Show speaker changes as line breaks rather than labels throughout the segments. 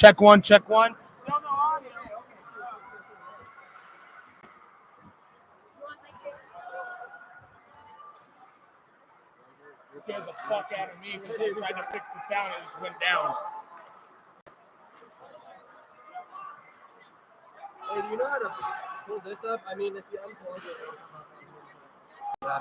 Check one, check one. Scared the fuck out of me because they tried to fix the sound and it just went down.
Hey, do you know how to pull this up? I mean, if you unplug it. Yeah.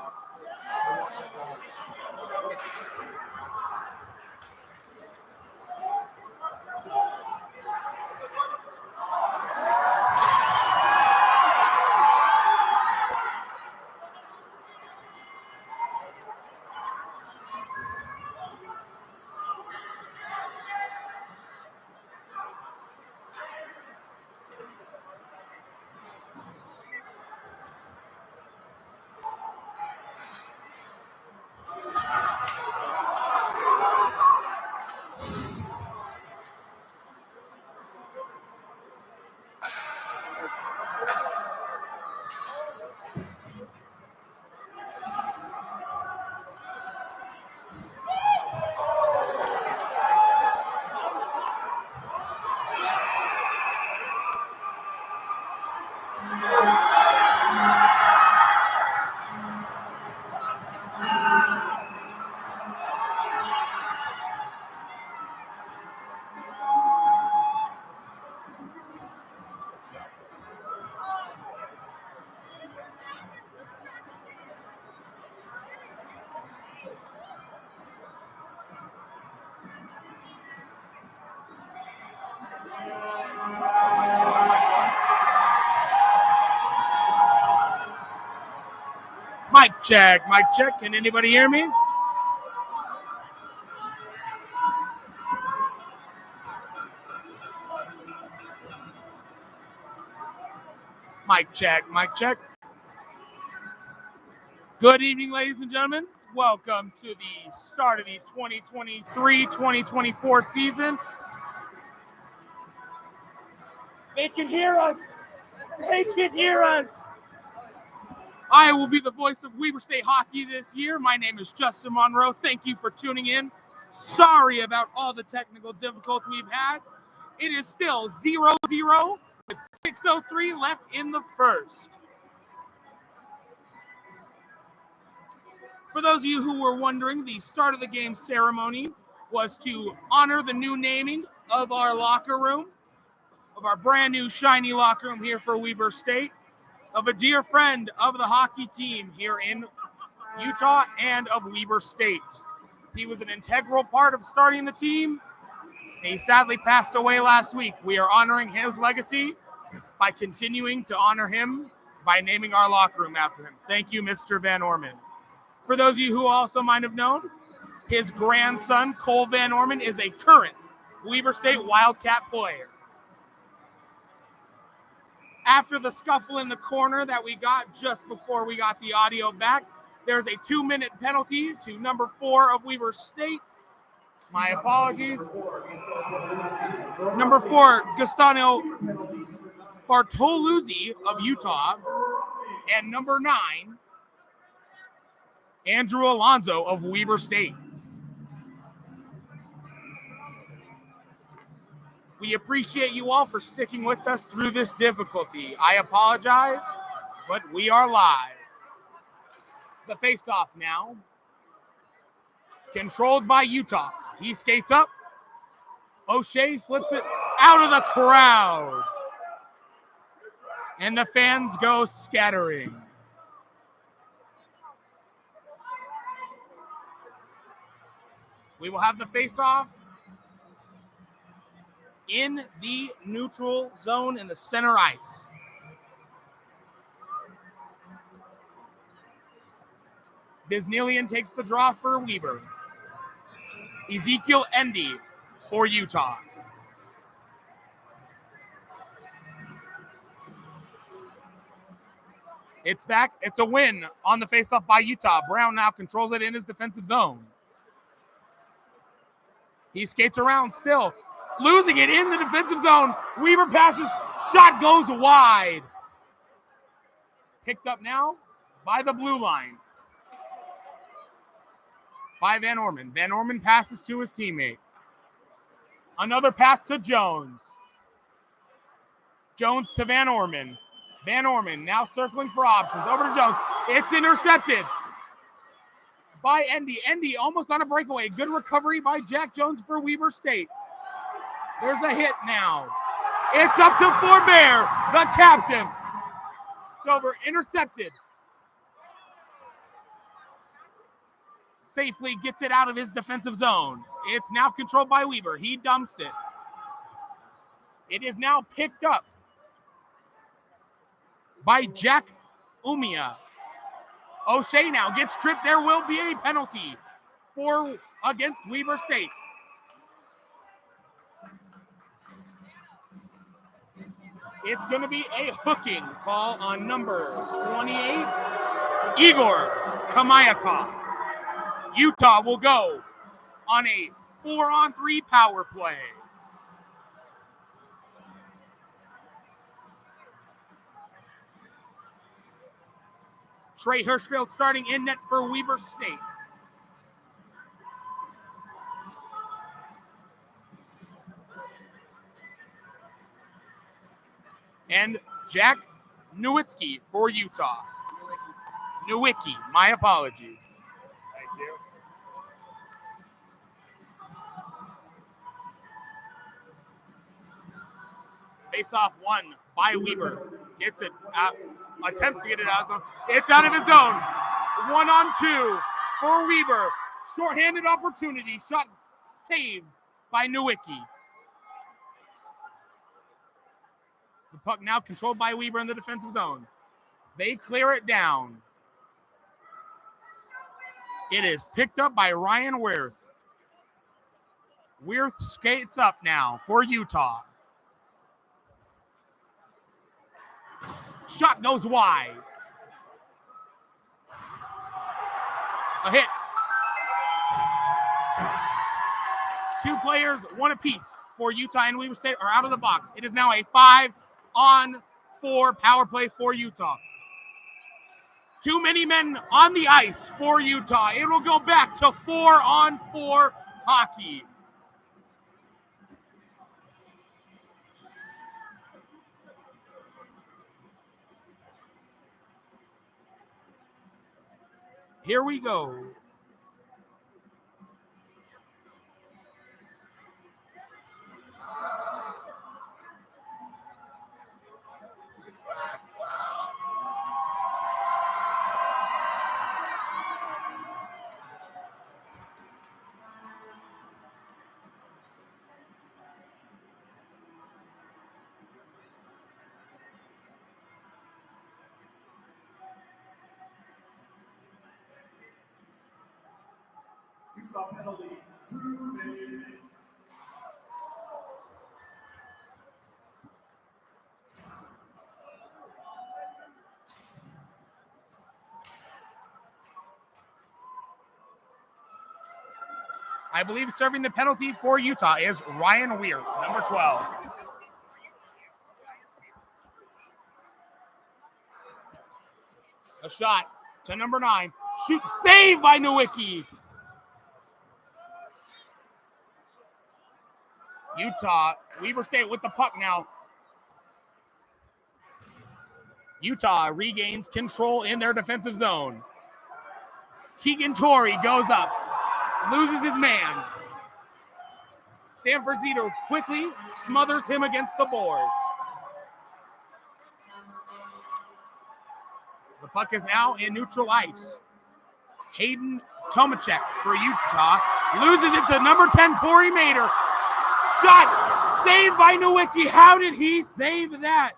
Mic check, mic check. Can anybody hear me? Mic check, mic check. Good evening, ladies and gentlemen. Welcome to the start of the 2023-2024 season. They can hear us. They can hear us. I will be the voice of Weber State hockey this year. My name is Justin Monroe. Thank you for tuning in. Sorry about all the technical difficulty we've had. It is still 0-0 with 6:03 left in the first. For those of you who were wondering, the start of the game ceremony was to honor the new naming of our locker room, of our brand new shiny locker room here for Weber State, of a dear friend of the hockey team here in Utah and of Weber State. He was an integral part of starting the team. He sadly passed away last week. We are honoring his legacy by continuing to honor him by naming our locker room after him. Thank you, Mr. Van Orman. For those of you who also might have known, his grandson, Cole Van Orman, is a current Weber State Wildcat player. After the scuffle in the corner that we got just before we got the audio back, there's a 2-minute penalty to number 4 of Weber State. My apologies. Number 4, Gustavo Bartoluzzi of Utah. And number 9, Andrew Alonzo of Weber State. We appreciate you all for sticking with us through this difficulty. I apologize, but we are live. The face-off now. Controlled by Utah. He skates up. O'Shea flips it out of the crowd. And the fans go scattering. We will have the face-off in the neutral zone in the center ice. Biznelian takes the draw for Weber. Ezekiel Endy for Utah. It's back. It's a win on the faceoff by Utah. Brown now controls it in his defensive zone. He skates around still, losing it in the defensive zone. Weber passes. Shot goes wide. Picked up now by the blue line. By Van Orman. Van Orman passes to his teammate. Another pass to Jones. Jones to Van Orman. Van Orman now circling for options. Over to Jones. It's intercepted by Endy. Endy almost on a breakaway. Good recovery by Jack Jones for Weber State. There's a hit now. It's up to Forbear, the captain. It's over. Intercepted. Safely gets it out of his defensive zone. It's now controlled by Weber. He dumps it. It is now picked up by Jack Umia. O'Shea now gets stripped. There will be a penalty against Weber State. It's going to be a hooking call on number 28, Igor Kamayakov. Utah will go on a 4-on-3 power play. Trey Hirschfeld starting in net for Weber State. And Jack Nowicki for Utah. Nowicki, my apologies. Thank you. Face-off won by Weber. Gets it out, attempts to get it out of zone. It's out of his zone. 1-on-2 for Weber. Shorthanded opportunity. Shot saved by Nowicki. The puck now controlled by Weber in the defensive zone. They clear it down. It is picked up by Ryan Wirth. Wirth skates up now for Utah. Shot goes wide. A hit. Two players, one apiece for Utah and Weber State are out of the box. It is now a 5-on-4 power play for Utah. Too many men on the ice for Utah. It will go back to 4-on-4 hockey. Here we go.
Penalty, 2 minutes.
I believe serving the penalty for Utah is Ryan Weir, number 12. A shot to number 9. Shoot, saved by Nowicki. Utah, Weber State with the puck now. Utah regains control in their defensive zone. Keegan Torrey goes up, loses his man. Stanford Zito quickly smothers him against the boards. The puck is now in neutral ice. Hayden Tomacek for Utah loses it to number 10, Corey Mader. Shot saved by Nowicki. How did he save that?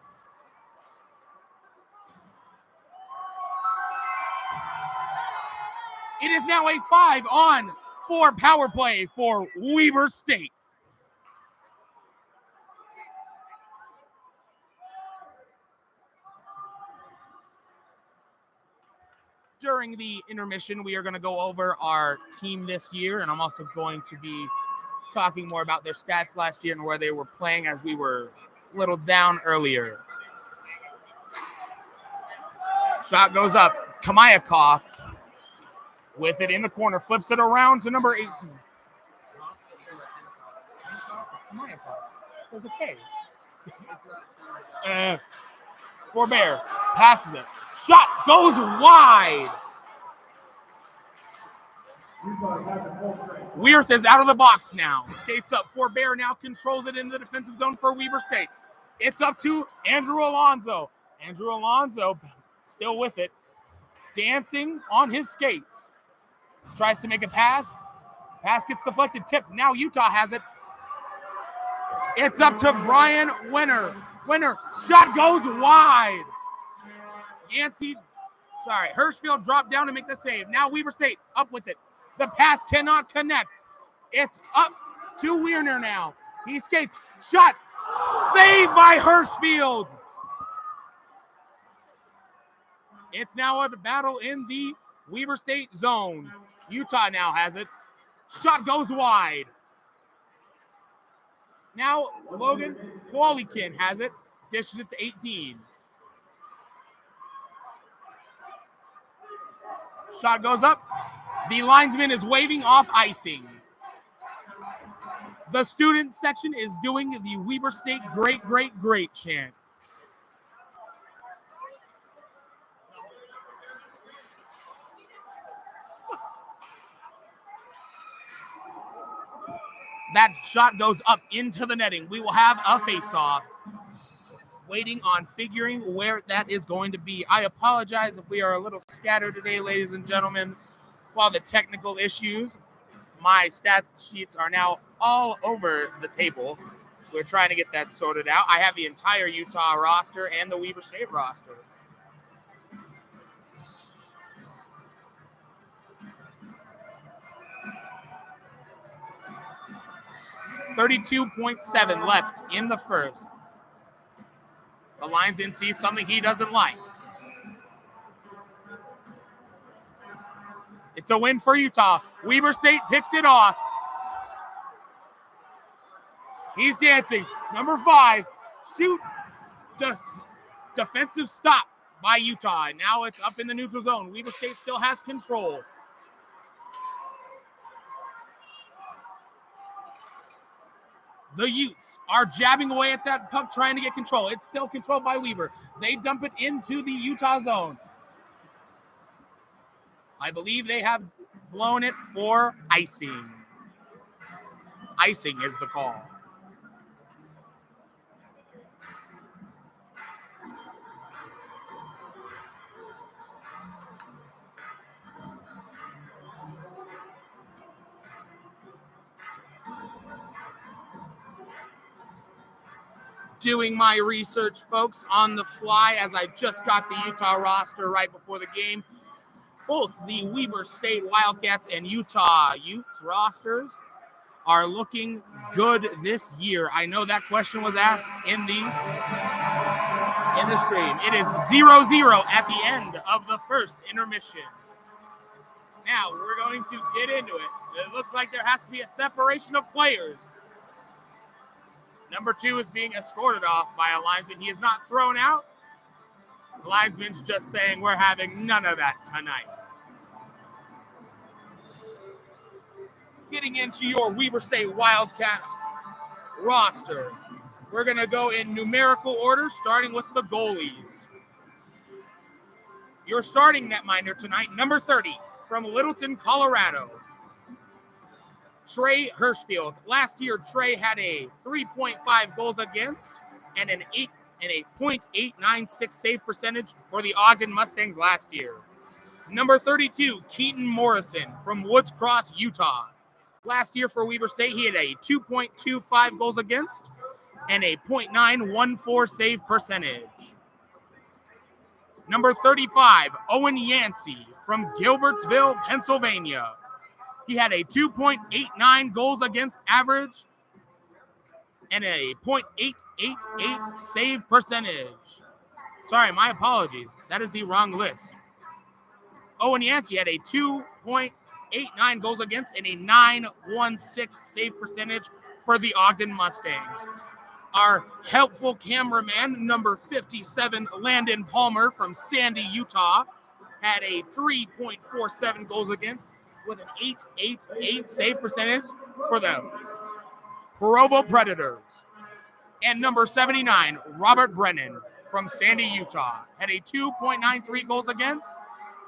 It is now a 5-on-4 power play for Weber State. During the intermission, we are going to go over our team this year, and I'm also going to be talking more about their stats last year and where they were playing as we were a little down earlier. Shot goes up. Kamayakov with it in the corner, flips it around to number 18. My apologies. There's a K.
It's not sounding.
Forbear passes it. Shot goes wide. Weirth is out of the box now. Skates up. Forbear now controls it in the defensive zone for Weber State. It's up to Andrew Alonzo. Andrew Alonzo still with it. Dancing on his skates. Tries to make a pass. Pass gets deflected. Tip. Now Utah has it. It's up to Brian Winner. Winner. Shot goes wide. Hirschfield dropped down to make the save. Now Weber State up with it. The pass cannot connect. It's up to Wiener now. He skates. Shot. Saved by Hirschfield. It's now a battle in the Weber State zone. Utah now has it. Shot goes wide. Now Logan Walikin has it. Dishes it to 18. Shot goes up. The linesman is waving off icing. The student section is doing the Weber State great, great, great chant. That shot goes up into the netting. We will have a face-off. Waiting on figuring where that is going to be. I apologize if we are a little scattered today, ladies and gentlemen. For all the technical issues, my stat sheets are now all over the table. We're trying to get that sorted out. I have the entire Utah roster and the Weber State roster. .7 left in the first. The linesman sees something he doesn't like. It's a win for Utah. Weber State picks it off. He's dancing. Number 5. Shoot. Defensive stop by Utah. Now it's up in the neutral zone. Weber State still has control. The Utes are jabbing away at that puck, trying to get control. It's still controlled by Weber. They dump it into the Utah zone. I believe they have blown it for icing. Icing is the call. Doing my research, folks, on the fly as I just got the Utah roster right before the game. Both the Weber State Wildcats and Utah Utes rosters are looking good this year. I know that question was asked in the stream. It is 0-0 at the end of the first intermission. Now we're going to get into it. It looks like there has to be a separation of players. Number 2 is being escorted off by a linesman. He is not thrown out. The linesman's just saying we're having none of that tonight. Getting into your Weber State Wildcat roster. We're going to go in numerical order, starting with the goalies. Your starting netminder tonight, number 30, from Littleton, Colorado, Trey Hirschfield. Last year, Trey had a 3.5 goals against and a .896 save percentage for the Ogden Mustangs last year. Number 32, Keaton Morrison from Woods Cross, Utah. Last year for Weber State, he had a 2.25 goals against and a .914 save percentage. Number 35, Owen Yancey from Gilbertsville, Pennsylvania. He had a 2.89 goals against average and a .888 save percentage. Sorry, my apologies. That is the wrong list. Owen Yancey had a 2.89 goals against and a .916 save percentage for the Ogden Mustangs. Our helpful cameraman, number 57, Landon Palmer from Sandy, Utah, had a 3.47 goals against with an .888 save percentage for them. Provo Predators. And number 79, Robert Brennan from Sandy, Utah. Had a 2.93 goals against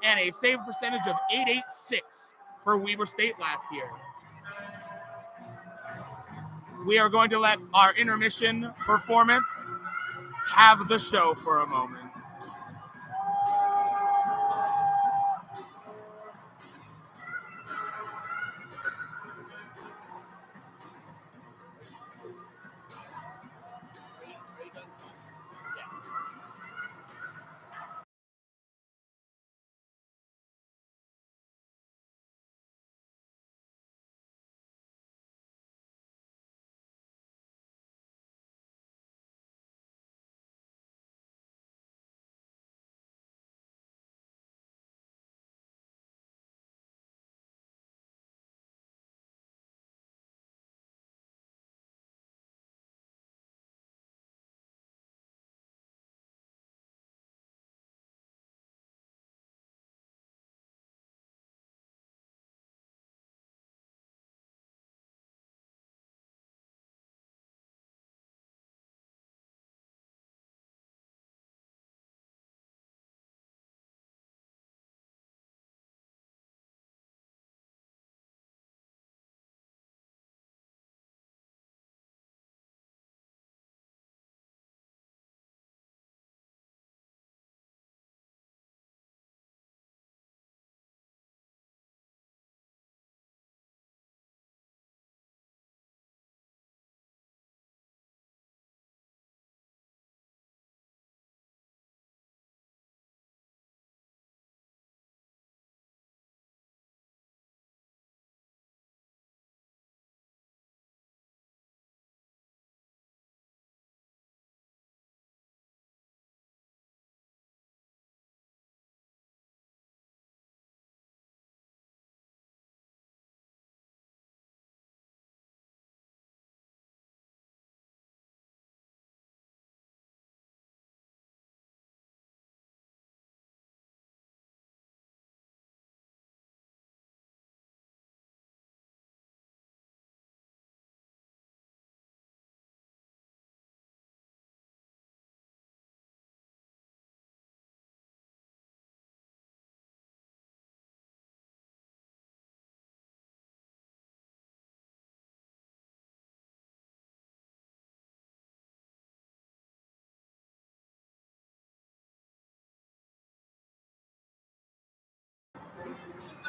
and a save percentage of .886 for Weber State last year. We are going to let our intermission performance have the show for a moment.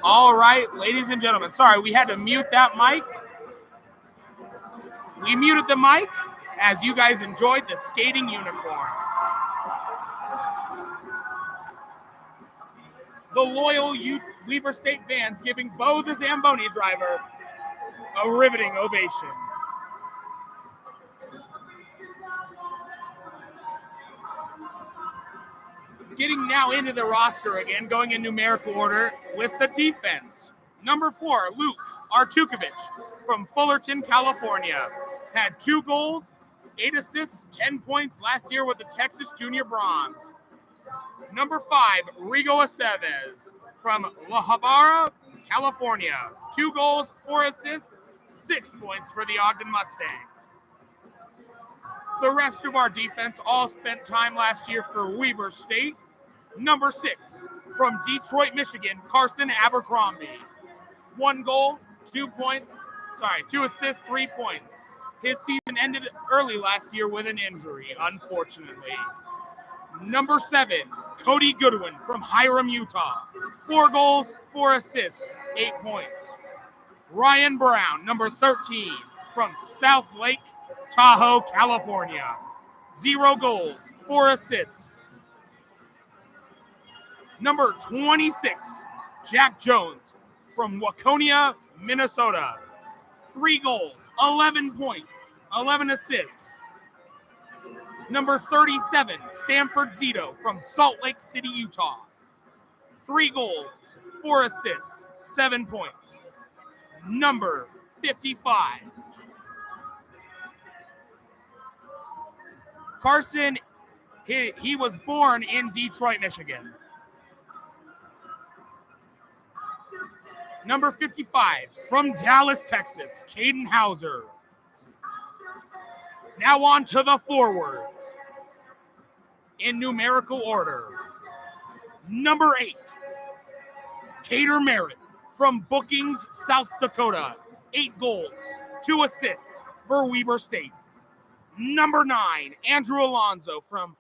All right, ladies and gentlemen. Sorry, we had to mute that mic. We muted the mic as you guys enjoyed the skating unicorn. The loyal Weber State fans giving Bo the Zamboni driver a riveting ovation. Getting now into the roster again, going in numerical order with the defense. Number 4, Luke Artukovic from Fullerton, California. Had 2 goals, 8 assists, 10 points last year with the Texas Junior Bronze. Number 5, Rigo Aceves from La Habra, California. 2 goals, 4 assists, 6 points for the Ogden Mustangs. The rest of our defense all spent time last year for Weber State. Number 6, from Detroit, Michigan, Carson Abercrombie. 1 goal, 2 assists, 3 points. His season ended early last year with an injury, unfortunately. Number 7, Cody Goodwin from Hiram, Utah. 4 goals, 4 assists, 8 points. Ryan Brown, number 13, from South Lake Tahoe, California. 0 goals, 4 assists. Number 26, Jack Jones from Waconia, Minnesota. 3 goals, 11 points, 11 assists. Number 37, Stanford Zito from Salt Lake City, Utah. 3 goals, 4 assists, 7 points. Number 55, Carson, he was born in Detroit, Michigan. Number 55, from Dallas, Texas, Caden Hauser. Now on to the forwards. In numerical order. Number 8, Cater Merritt from Brookings, South Dakota. 8 goals, 2 assists for Weber State. Number 9, Andrew Alonzo from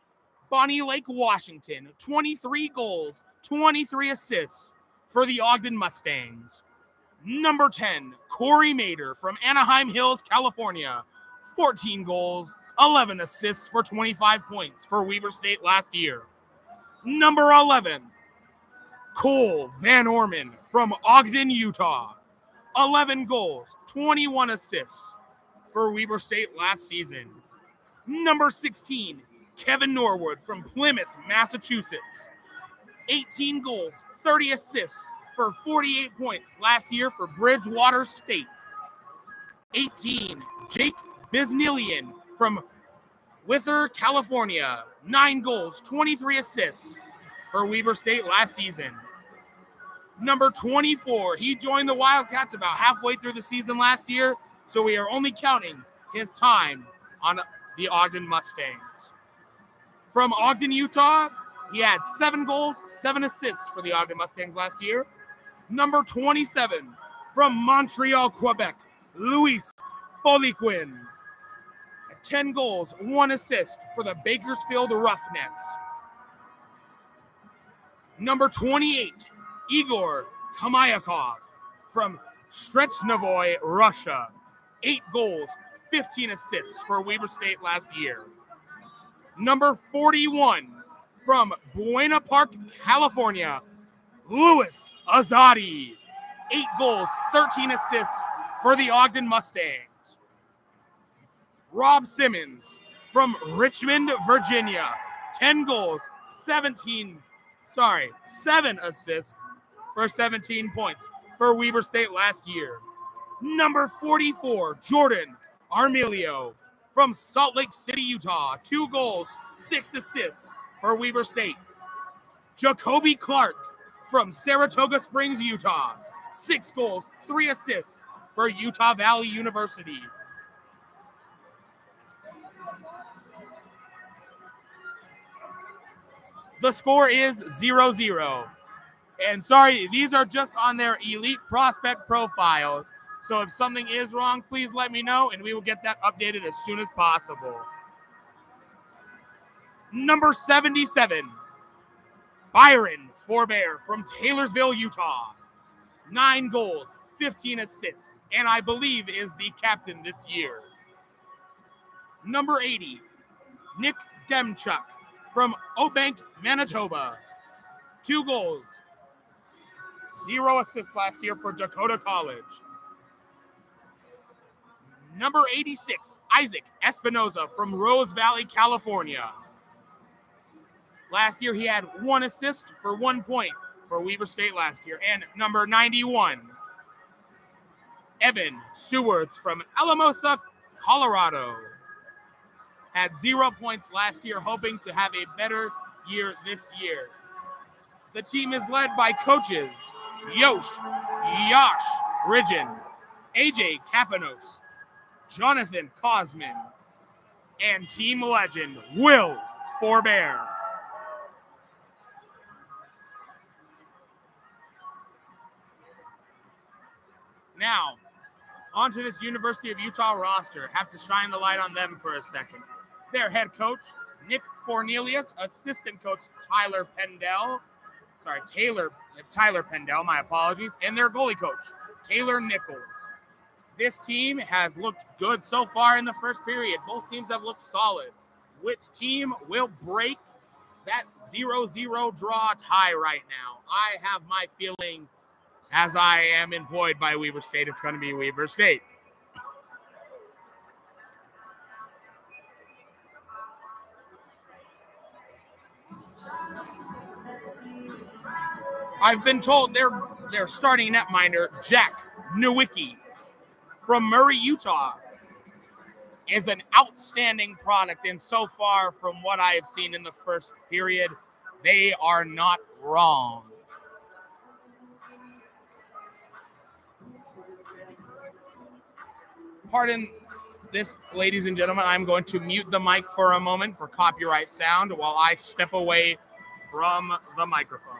Bonnie Lake, Washington. 23 goals, 23 assists for the Ogden Mustangs. Number 10, Corey Mader from Anaheim Hills, California. 14 goals, 11 assists for 25 points for Weber State last year. Number 11, Cole Van Orman from Ogden, Utah. 11 goals, 21 assists for Weber State last season. Number 16, Kevin Norwood from Plymouth, Massachusetts. 18 goals, 30 assists for 48 points last year for Bridgewater State. 18, Jake Biznilian from Whither, California. 9 goals, 23 assists for Weber State last season. Number 24, he joined the Wildcats about halfway through the season last year, so we are only counting his time on the Ogden Mustangs. From Ogden, Utah, he had 7 goals, 7 assists for the Ogden Mustangs last year. Number 27, from Montreal, Quebec, Luis Poliquin. 10 goals, 1 assist for the Bakersfield Roughnecks. Number 28, Igor Kamayakov from Strechnovoy, Russia. 8 goals, 15 assists for Weber State last year. Number 41, from Buena Park, California, Louis Azadi. 8 goals, 13 assists for the Ogden Mustangs. Rob Simmons from Richmond, Virginia. 10 goals, 7 assists for 17 points for Weber State last year. Number 44, Jordan Armilio from Salt Lake City, Utah. 2 goals, 6 assists for Weber State. Jacoby Clark from Saratoga Springs, Utah. 6 goals, 3 assists for Utah Valley University. The score is 0-0. And sorry, these are just on their elite prospect profiles. So if something is wrong, please let me know, and we will get that updated as soon as possible. Number 77, Byron Forbear from Taylorsville, Utah. 9 goals, 15 assists, and I believe is the captain this year. Number 80, Nick Demchuk from Oakbank, Manitoba. 2 goals, 0 assists last year for Dakota College. Number 86, Isaac Espinoza from Rose Valley, California. Last year, he had 1 assist for 1 point for Weber State last year. And number 91, Evan Sewards from Alamosa, Colorado. Had 0 points last year, hoping to have a better year this year. The team is led by coaches Yosh Ridgen, AJ Kapanos, Jonathan Cosman, and team legend Will Forbear. Now, onto this University of Utah roster. Have to shine the light on them for a second. Their head coach, Nick Fornelius, assistant coach Tyler Pendell, my apologies, and their goalie coach, Taylor Nichols. This team has looked good so far in the first period. Both teams have looked solid. Which team will break that 0-0 draw tie right now? I have my feeling, as I am employed by Weber State, it's going to be Weber State. I've been told their starting netminder, Jack Nowicki from Murray, Utah, is an outstanding product, and so far from what I have seen in the first period, they are not wrong. Pardon this, ladies and gentlemen, I'm going to mute the mic for a moment for copyright sound while I step away from the microphone.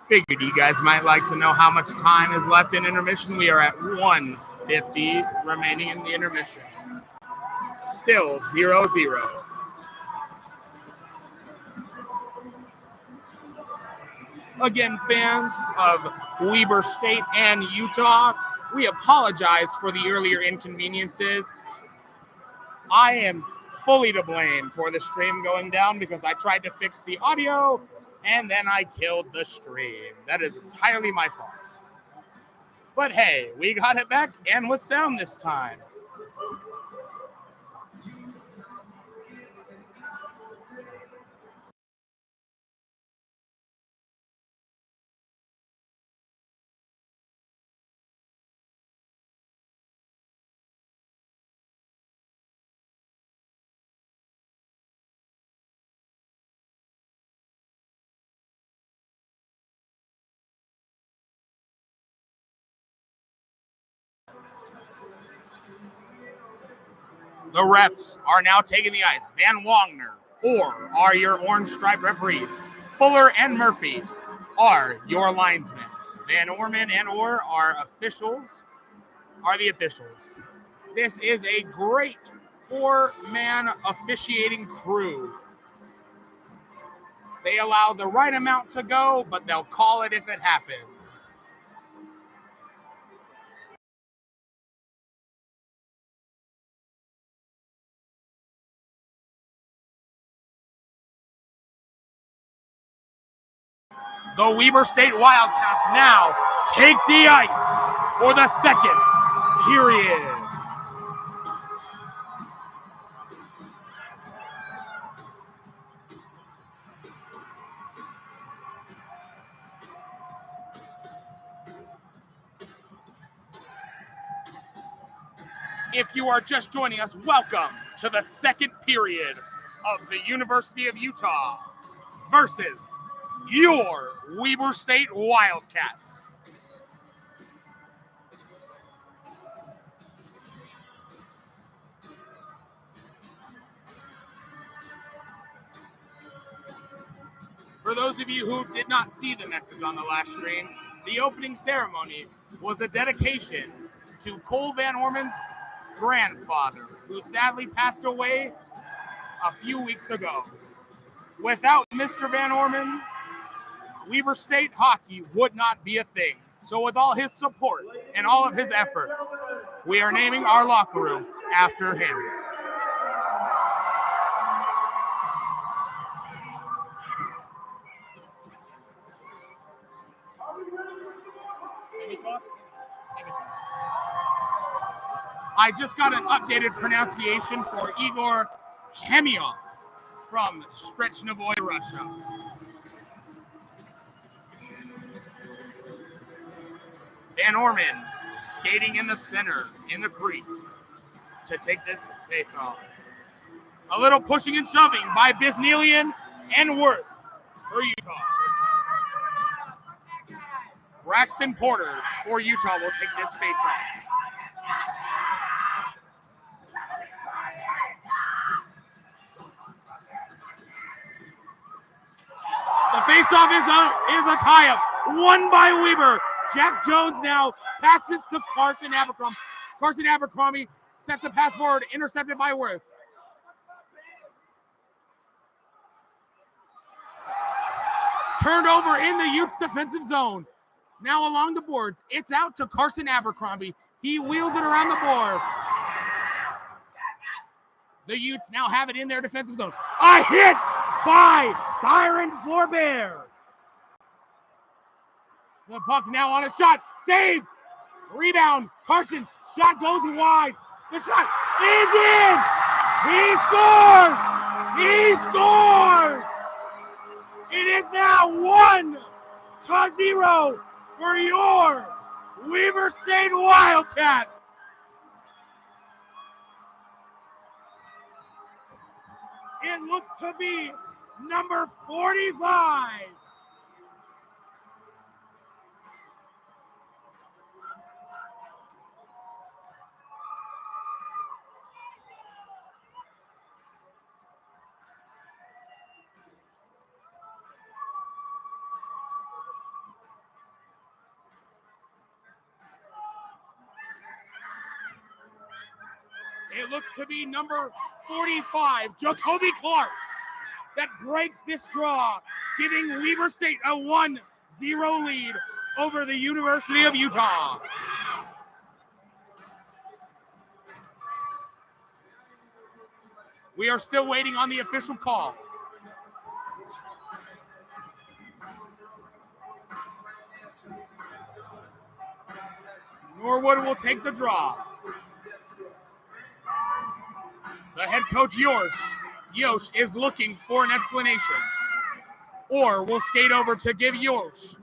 Figured you guys might like to know how much time is left in intermission. We are at 1:50 remaining in the intermission. Still 0-0. Again, fans of Weber State and Utah, we apologize for the earlier inconveniences. I am fully to blame for the stream going down because I tried to fix the audio and then I killed the stream. That is entirely my fault. But hey, we got it back and with sound this time. The refs are now taking the ice. Van Wagner or are your orange stripe referees. Fuller and Murphy are your linesmen. Van Orman and or are the officials. This is a great 4-man officiating crew. They allow the right amount to go, but they'll call it if it happens. The Weber State Wildcats now take the ice for the second period. If you are just joining us, welcome to the second period of the University of Utah versus your Weber State Wildcats. For those of you who did not see the message on the last stream, the opening ceremony was a dedication to Cole Van Orman's grandfather, who sadly passed away a few weeks ago. Without Mr. Van Orman, Weber State hockey would not be a thing. So with all his support and all of his effort, we are naming our locker room after him. I just got an updated pronunciation for Igor Hemiov from Stretchnovoy, Russia. Van Orman skating in the center, in the crease, to take this face off. A little pushing and shoving by Bisnelian and Worth for Utah. Braxton Porter for Utah will take this face off. The face-off is a tie-up, won by Weber. Jack Jones now passes to Carson Abercrombie. Carson Abercrombie sets a pass forward, intercepted by Worth. Turned over in the Utes defensive zone. Now along the boards, it's out to Carson Abercrombie. He wheels it around the board. The Utes now have it in their defensive zone. A hit by Byron Forbear. The puck now on a shot. Save. Rebound. Carson. Shot goes wide. The shot is in. He scores. He scores. It is now 1-0 for your Weber State Wildcats. It looks to be number 45. It looks to be number 45, Jacoby Clark, that breaks this draw, giving Weber State a 1-0 lead over the University of Utah. We are still waiting on the official call. Norwood will take the draw. The head coach, Yosh, is looking for an explanation. Or will skate over to give Yosh.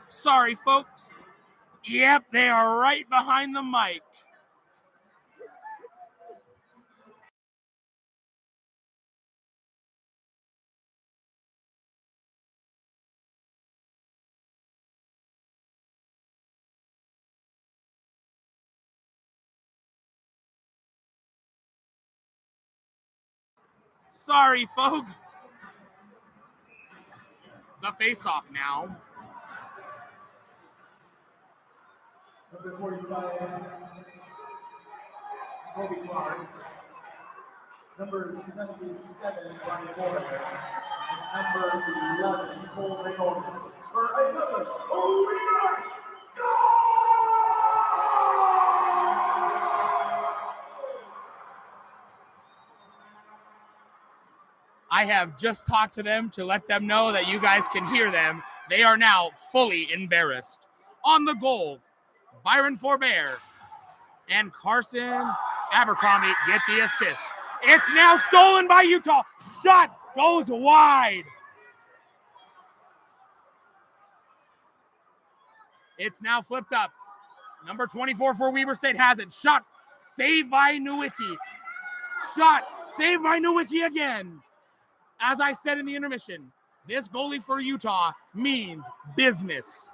Sorry, folks. Yep, they are right behind the mic. Sorry, folks. The face-off now.
Number 45, Kobe Clark. Number 77, Brian Forbear. Number 11, Cole Raymond. For another OVR.
I have just talked to them to let them know that you guys can hear them. They are now fully embarrassed. On the goal, Byron Forbear and Carson Abercrombie get the assist. It's now stolen by Utah. Shot goes wide. It's now flipped up. Number 24 for Weber State has it. Shot saved by Nowicki. Shot saved by Nowicki again. As I said in the intermission, this goalie for Utah means business.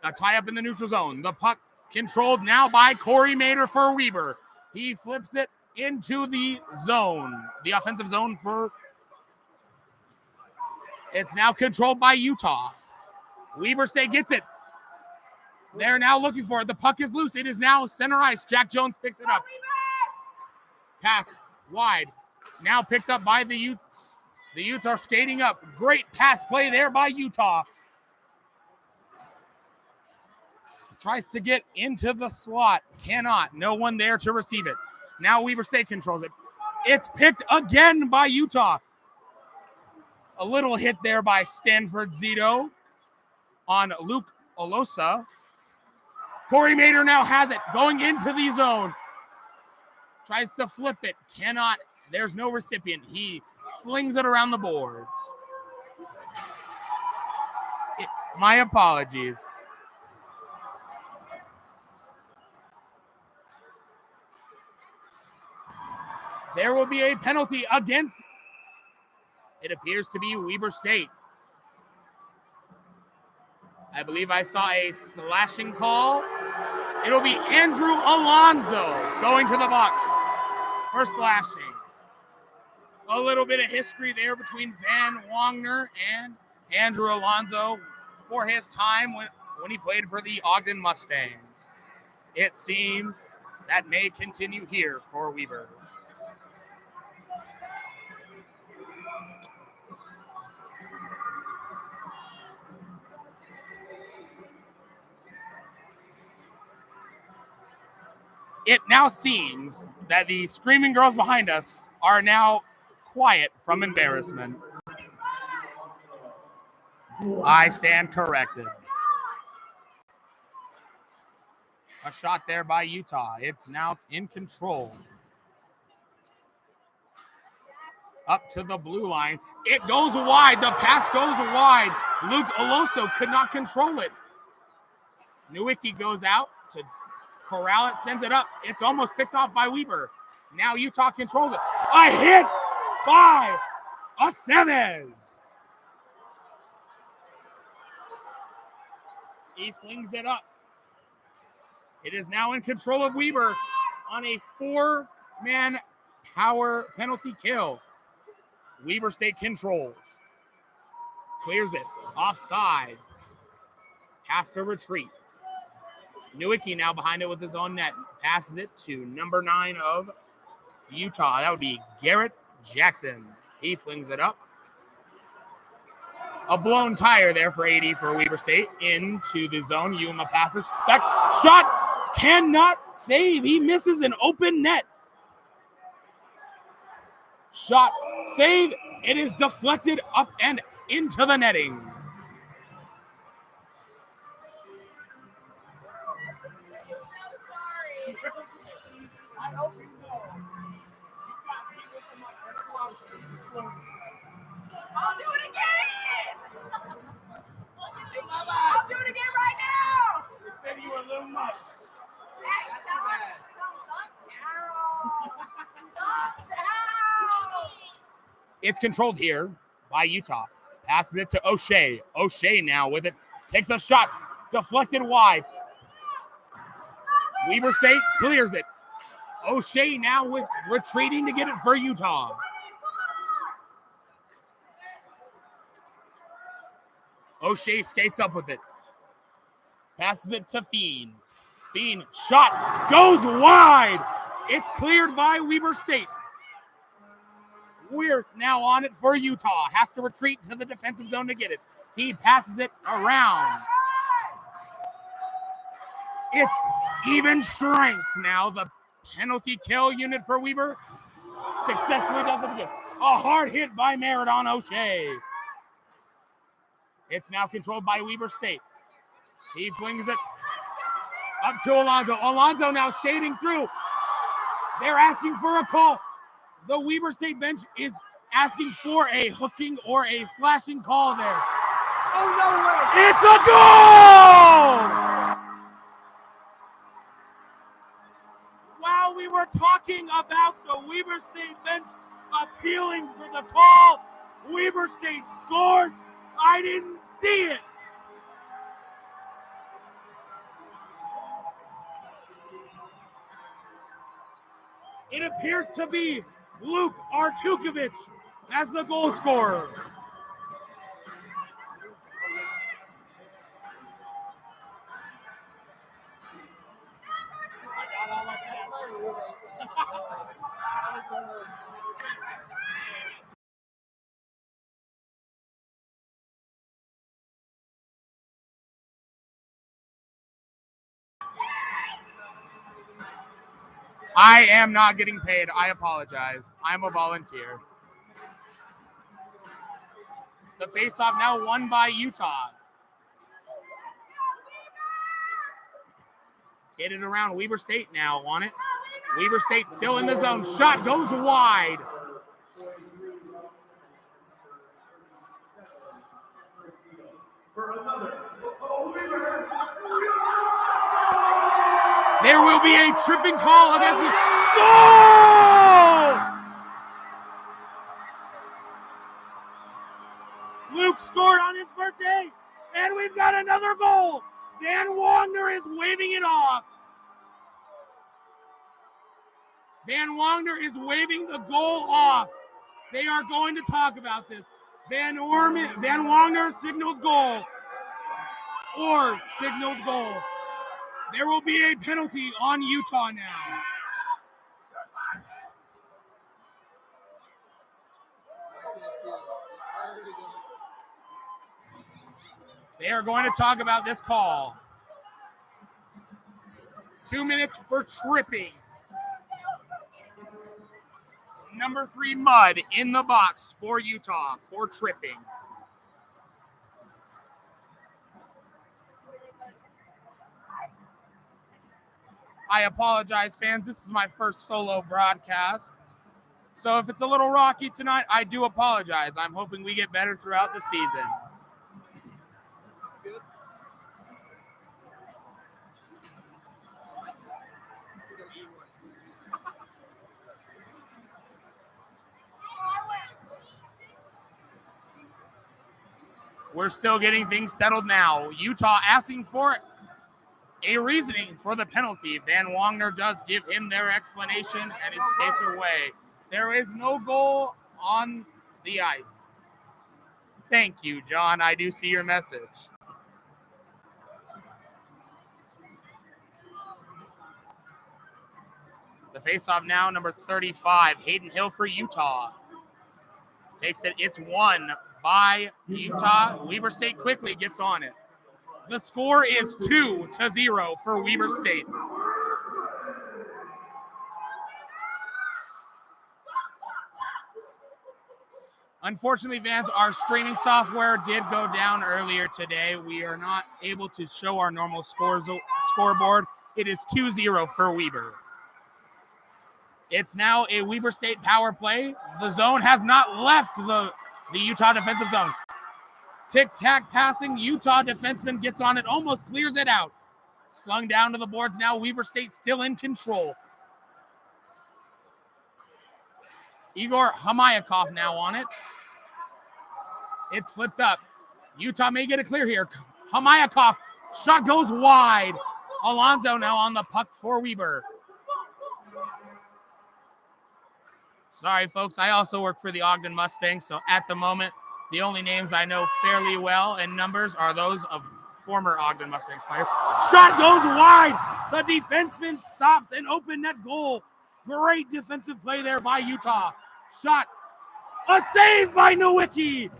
A tie up in the neutral zone. The puck controlled now by Corey Mader for Weber. He flips it into the zone, the offensive zone for. It's now controlled by Utah. Weber State gets it. They're now looking for it. The puck is loose. It is now center ice. Jack Jones picks it up. Pass wide. Now picked up by the Utes. The Utes are skating up. Great pass play there by Utah. Tries to get into the slot. Cannot. No one there to receive it. Now Weber State controls it. It's picked again by Utah. A little hit there by Stanford Zito on Luke Olosa. Corey Mader now has it going into the zone. Tries to flip it. Cannot. There's no recipient. He flings it around the boards. My apologies. There will be a penalty against, it appears to be Weber State. I believe I saw a slashing call. It'll be Andrew Alonzo going to the box for slashing. A little bit of history there between Van Wagner and Andrew Alonzo for his time when he played for the Ogden Mustangs. It seems that may continue here for Weber. It now seems that the screaming girls behind us are now quiet from embarrassment. I stand corrected. A shot there by Utah. It's now in control. Up to the blue line. It goes wide. The pass goes wide. Luke Oloso could not control it. Nowicki goes out to corral it, sends it up. It's almost picked off by Weber. Now Utah controls it. A hit by Aceves. He flings it up. It is now in control of Weber on a 4-man power penalty kill. Weber State controls. Clears it. Offside. Has to retreat. Nowicki now behind it with his own net. Passes it to number 9 of Utah. That would be Garrett Jackson. He flings it up. A blown tire there for 80 for Weber State. Into the zone. Yuma passes. Back shot. Cannot save. He misses an open net. Shot. Save. It is deflected up and into the netting. I hope you know.
I'll do it again! I'll do it again right now!
You said you were a little much.
Hey, tell him. Dump down!
It's controlled here by Utah. Passes it to O'Shea. O'Shea now with it. Takes a shot. Deflected wide. Weber State clears it. O'Shea now with retreating to get it for Utah. O'Shea skates up with it. Passes it to Fiend. Fiend, shot, goes wide. It's cleared by Weber State. Weirth now on it for Utah. Has to retreat to the defensive zone to get it. He passes it around. It's even strength now. The penalty kill unit for Weber successfully does it again. A hard hit by Meridon O'Shea. It's now controlled by Weber State. He flings it up to Alonzo. Alonzo now skating through. They're asking for a call. The Weber State bench is asking for a hooking or a slashing call there.
Oh, no way!
It's a goal! While we were talking about the Weber State bench appealing for the call, Weber State scores. I didn't see it. It appears to be Luke Artukovic as the goal scorer. I am not getting paid. I apologize. I'm a volunteer. The faceoff now won by Utah. Skated around. Weber State now on it. Weber State still in the zone. Shot goes wide. There will be a tripping call against you. Goal! Luke scored on his birthday, and we've got another goal. Van Wagner is waving it off. Van Wagner is waving the goal off. They are going to talk about this. Van Wagner signaled goal. Or signaled goal. There will be a penalty on Utah now. They are going to talk about this call. 2 minutes for tripping. Number 3 Mud in the box for Utah for tripping. I apologize, fans. This is my first solo broadcast. So if it's a little rocky tonight, I do apologize. I'm hoping we get better throughout the season. We're still getting things settled now. Utah asking for a reasoning for the penalty. Van Wagner does give him their explanation, and it skates away. There is no goal on the ice. Thank you, John. I do see your message. The faceoff now, number 35, Hayden Hill for Utah. Takes it. It's won by Utah. Weber State quickly gets on it. The score is 2-0 for Weber State. Unfortunately, fans, our streaming software did go down earlier today. We are not able to show our normal scoreboard. It is 2-0 for Weber. It's now a Weber State power play. The zone has not left the Utah defensive zone. Tic-tac passing. Utah defenseman gets on it, almost clears it out. Slung down to the boards now. Weber State still in control. Igor Hamayakov now on it. It's flipped up. Utah may get a clear here. Hamayakov, shot goes wide. Alonzo now on the puck for Weber. Sorry, folks. I also work for the Ogden Mustangs, so at the moment, the only names I know fairly well and numbers are those of former Ogden Mustangs player. Shot goes wide. The defenseman stops an open net goal. Great defensive play there by Utah. Shot. A save by Nowicki.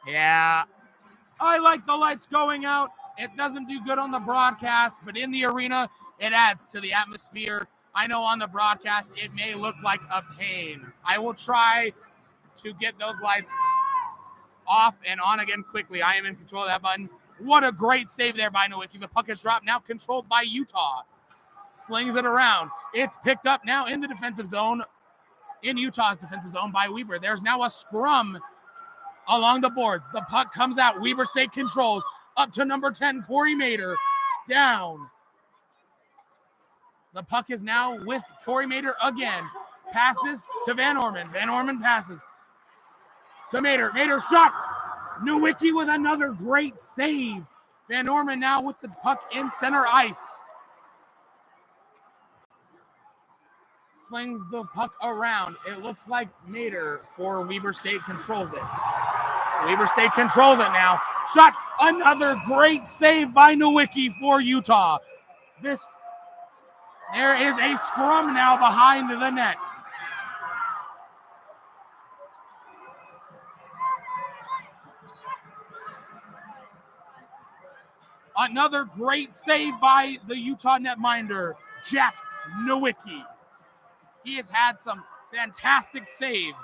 Yeah, I like the lights going out. It doesn't do good on the broadcast, but in the arena, it adds to the atmosphere. I know on the broadcast, it may look like a pain. I will try to get those lights off and on again quickly. I am in control of that button. What a great save there by Nowicki. The puck is dropped, now controlled by Utah. Slings it around. It's picked up now in the defensive zone, in Utah's defensive zone by Weber. There's now a scrum along the boards. The puck comes out. Weber State controls. Up to number 10, Corey Mader. Down. The puck is now with Corey Mader again. Passes to Van Orman. Van Orman passes to Mader. Mader shot. Nowicki with another great save. Van Orman now with the puck in center ice. Slings the puck around. It looks like Mader for Weber State controls it. Weber State controls it now. Shot. Another great save by Nowicki for Utah. There is a scrum now behind the net. Another great save by the Utah netminder, Jack Nowicki. He has had some fantastic saves.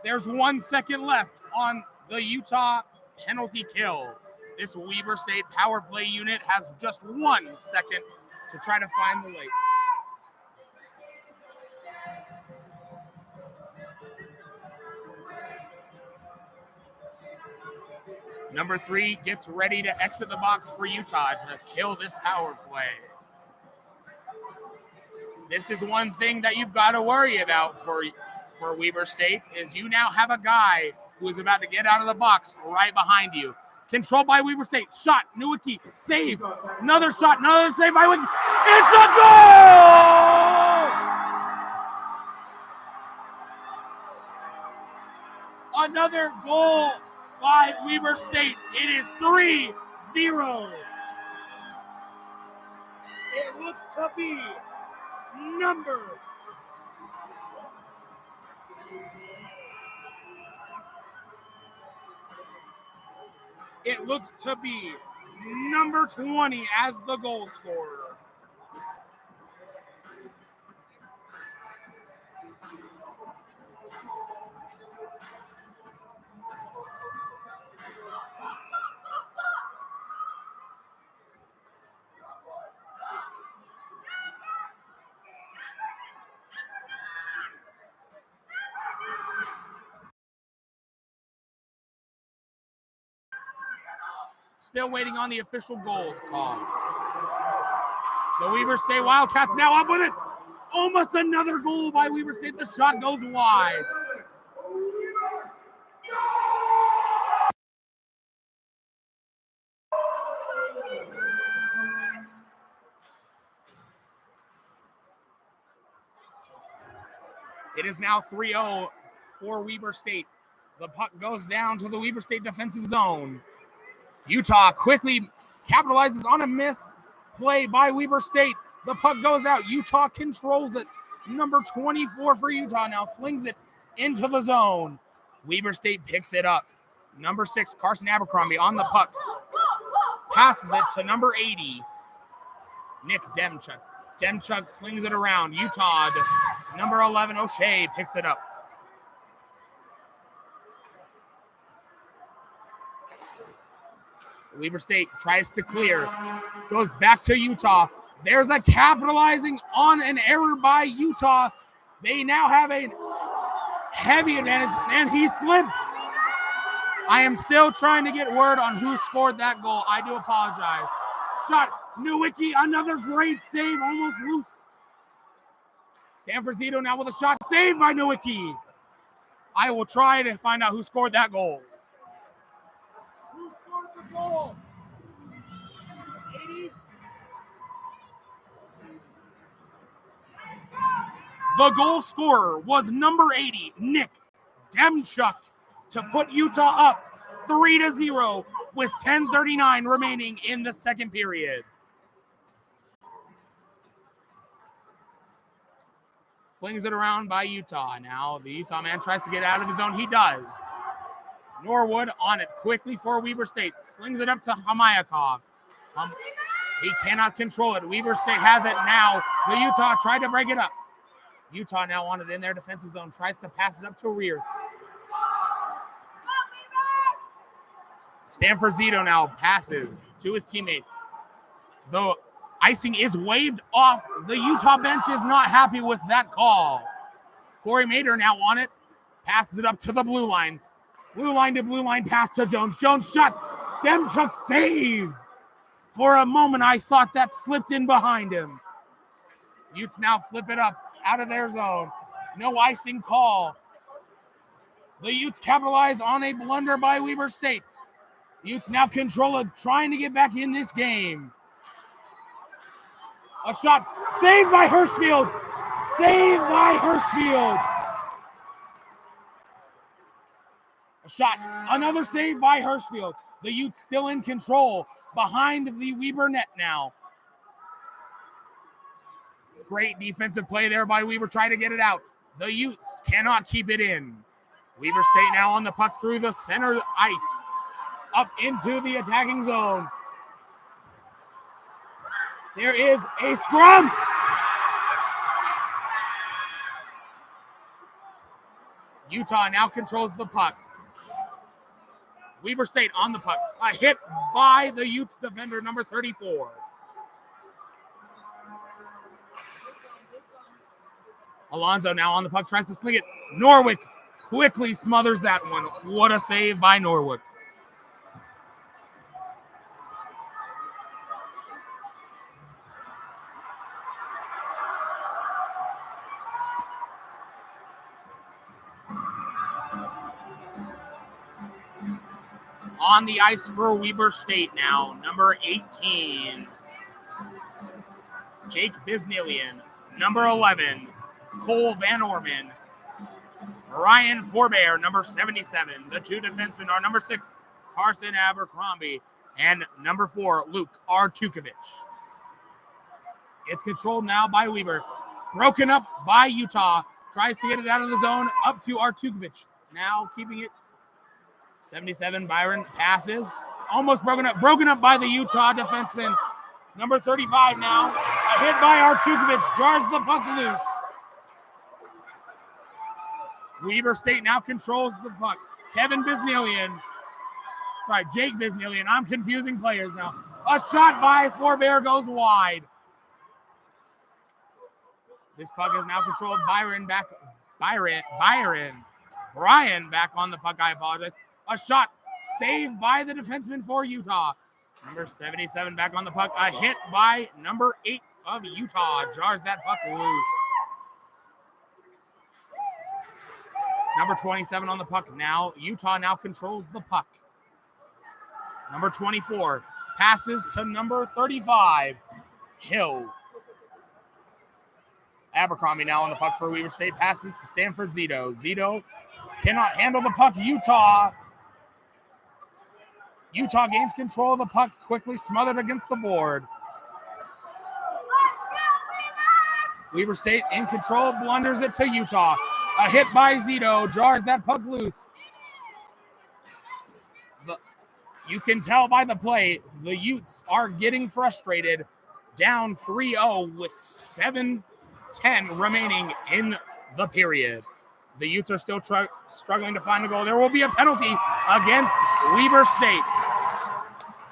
There's 1 second left on the Utah penalty kill. This Weber State power play unit has just 1 second to try to find the lake. Number 3 gets ready to exit the box for Utah to kill this power play. This is one thing that you've got to worry about for Weber State is you now have a guy who is about to get out of the box right behind you. Controlled by Weber State. Shot. Nowicki. Save. Another shot. Another save by Nowicki. It's a goal! Another goal by Weber State. It is 3-0. It looks to be number It looks to be number 20 as the goal scorer. Still waiting on the official goals call. The Weber State Wildcats now up with it. Almost another goal by Weber State. The shot goes wide. It is now 3-0 for Weber State. The puck goes down to the Weber State defensive zone. Utah quickly capitalizes on a miss play by Weber State. The puck goes out. Utah controls it. Number 24 for Utah now flings it into the zone. Weber State picks it up. Number 6, Carson Abercrombie on the puck. Passes it to number 80, Nick Demchuk. Demchuk slings it around. Utah, number 11, O'Shea picks it up. Weber State tries to clear, goes back to Utah. There's a capitalizing on an error by Utah. They now have a heavy advantage, and he slips. I am still trying to get word on who scored that goal. I do apologize. Shot, Nowicki, another great save, almost loose. Stanford Zito now with a shot, saved by Nowicki. I will try to find out who scored that goal. Who scored the goal? 80? The goal scorer was number 80, Nick Demchuk, to put Utah up 3-0 with 10:39 remaining in the second period. Flings it around by Utah. Now the Utah man tries to get out of his zone. He does. Norwood on it quickly for Weber State. Slings it up to Hamayakov. He cannot control it. Weber State has it now. The Utah tried to break it up. Utah now on it in their defensive zone. Tries to pass it up to Rear. Stanford Zito now passes to his teammate. The icing is waved off. The Utah bench is not happy with that call. Corey Mader now on it. Passes it up to the blue line. Blue line to blue line pass to Jones. Jones shot. Demchuk save. For a moment, I thought that slipped in behind him. Utes now flip it up out of their zone. No icing call. The Utes capitalize on a blunder by Weber State. Utes now control it, trying to get back in this game. A shot saved by Hirschfield. Saved by Hirschfield. A shot, another save by Hirschfield. The Utes still in control behind the Weber net now. Great defensive play there by Weber, trying to get it out. The Utes cannot keep it in. Weber State now on the puck through the center ice. Up into the attacking zone. There is a scrum. Utah now controls the puck. Weber State on the puck. A hit by the Utes defender, number 34. Alonzo now on the puck, tries to sling it. Norwick quickly smothers that one. What a save by Norwick. On the ice for Weber State now, number 18, Jake Bisnillian. Number 11, Cole Van Orman. Ryan Forbear, number 77. The two defensemen are number 6, Carson Abercrombie, and number 4, Luke Artukovic. It's controlled now by Weber. Broken up by Utah. Tries to get it out of the zone, up to Artukovic. Now keeping it. 77, Byron passes. Almost broken up by the Utah defenseman. Number 35 now. A hit by Artukovic. Jars the puck loose. Weber State now controls the puck. Jake Bisnillian. I'm confusing players now. A shot by Forbear goes wide. This puck is now controlled. Brian back on the puck. I apologize. A shot saved by the defenseman for Utah. Number 77 back on the puck. A hit by number 8 of Utah. Jars that puck loose. Number 27 on the puck now. Utah now controls the puck. Number 24 passes to number 35, Hill. Abercrombie now on the puck for Weber State. Passes to Stanford Zito. Zito cannot handle the puck. Utah gains control of the puck, quickly smothered against the board. Weber State in control, blunders it to Utah. A hit by Zito, jars that puck loose. You can tell by the play, the Utes are getting frustrated. Down 3-0 with 7:10 remaining in the period. The Utes are still struggling to find a goal. There will be a penalty against Weber State.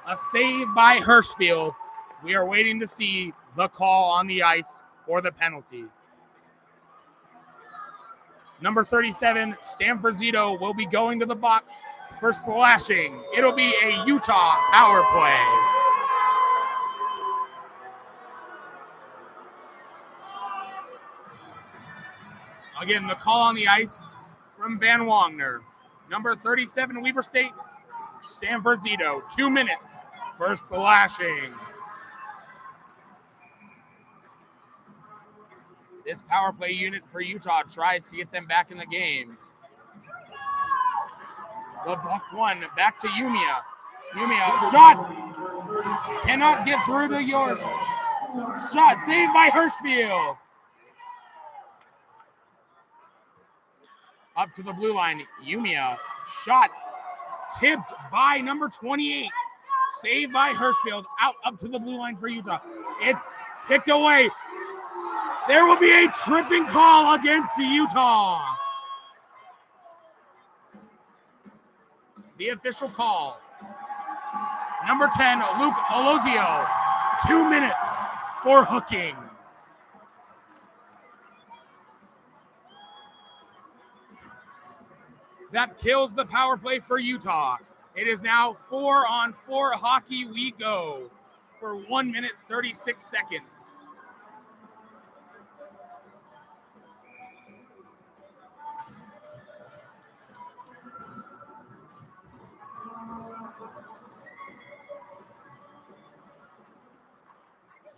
A save by Hirschfield. We are waiting to see the call on the ice for the penalty. Number 37, Stanford Zito, will be going to the box for slashing. It'll be a Utah power play. Again, the call on the ice from Van Wagner. Number 37, Weber State, Stanford Zito. 2 minutes for slashing. This power play unit for Utah tries to get them back in the game. The Buck one, back to Yumia. Yumia, shot! Cannot get through to yours. Shot saved by Hirschfield. Up to the blue line, Yumia. Shot tipped by number 28. Saved by Hirschfield. Out up to the blue line for Utah. It's picked away. There will be a tripping call against Utah. The official call. Number 10, Luke Olozio. 2 minutes for hooking. That kills the power play for Utah. It is now 4-on-4 hockey we go for 1 minute, 36 seconds.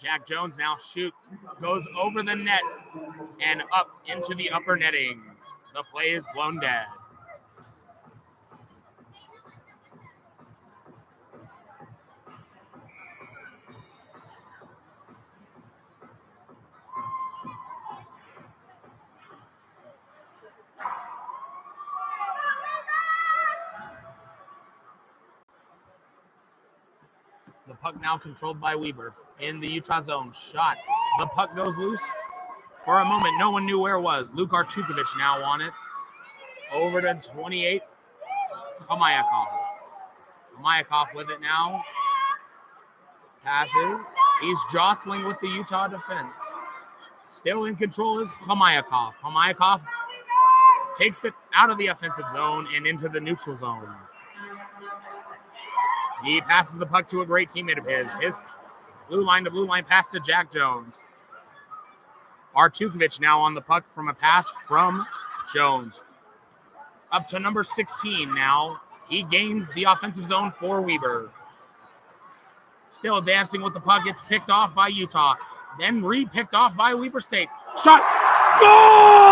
Jack Jones now shoots, goes over the net and up into the upper netting. The play is blown dead. The puck now controlled by Weber in the Utah zone. Shot. The puck goes loose. For a moment, no one knew where it was. Luke Artukovic now on it. Over to 28. Hamayakov. Hamayakov with it now. Passes. He's jostling with the Utah defense. Still in control is Hamayakov. Hamayakov takes it out of the offensive zone and into the neutral zone. He passes the puck to a great teammate of his. His blue line to blue line pass to Jack Jones. Artukovic now on the puck from a pass from Jones. Up to number 16 now. He gains the offensive zone for Weber. Still dancing with the puck. Gets picked off by Utah. Then re-picked off by Weber State. Shot. Goal!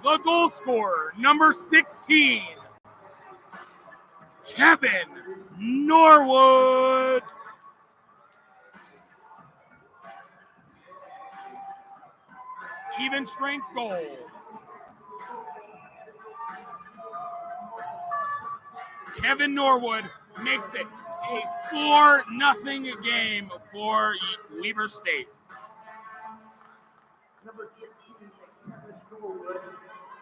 The goal scorer, number 16, Kevin Norwood. Even strength goal. Kevin Norwood makes it a 4-0 game for Weber State.
Number 16, Kevin Norwood.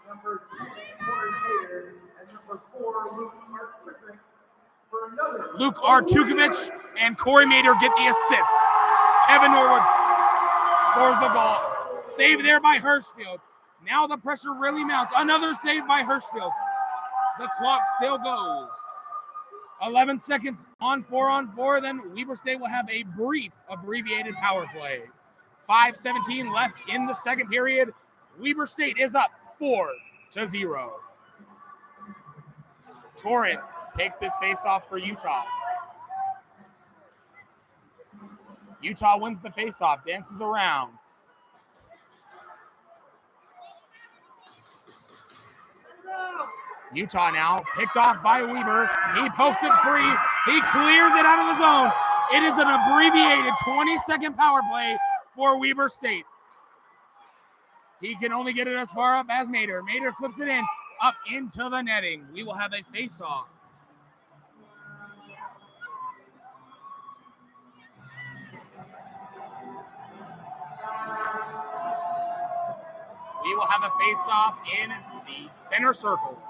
Number 2, Corey Mayer, and number 4, Luke Artukovic for another.
Luke Artukovic and Corey Mader get the assist. Kevin Norwood scores the goal. Save there by Hirschfield. Now the pressure really mounts. Another save by Hirschfield. The clock still goes. 11 seconds on 4-on-4. Then Weber State will have a brief abbreviated power play. 5:17 left in the second period. Weber State is up 4-0. Torrent takes this faceoff for Utah. Utah wins the faceoff, dances around. Utah now picked off by Weber. He pokes it free. He clears it out of the zone. It is an abbreviated 20-second power play for Weber State. He can only get it as far up as Mader. Mader flips it in, up into the netting. We will have a face-off. We will have a face-off in the center circle.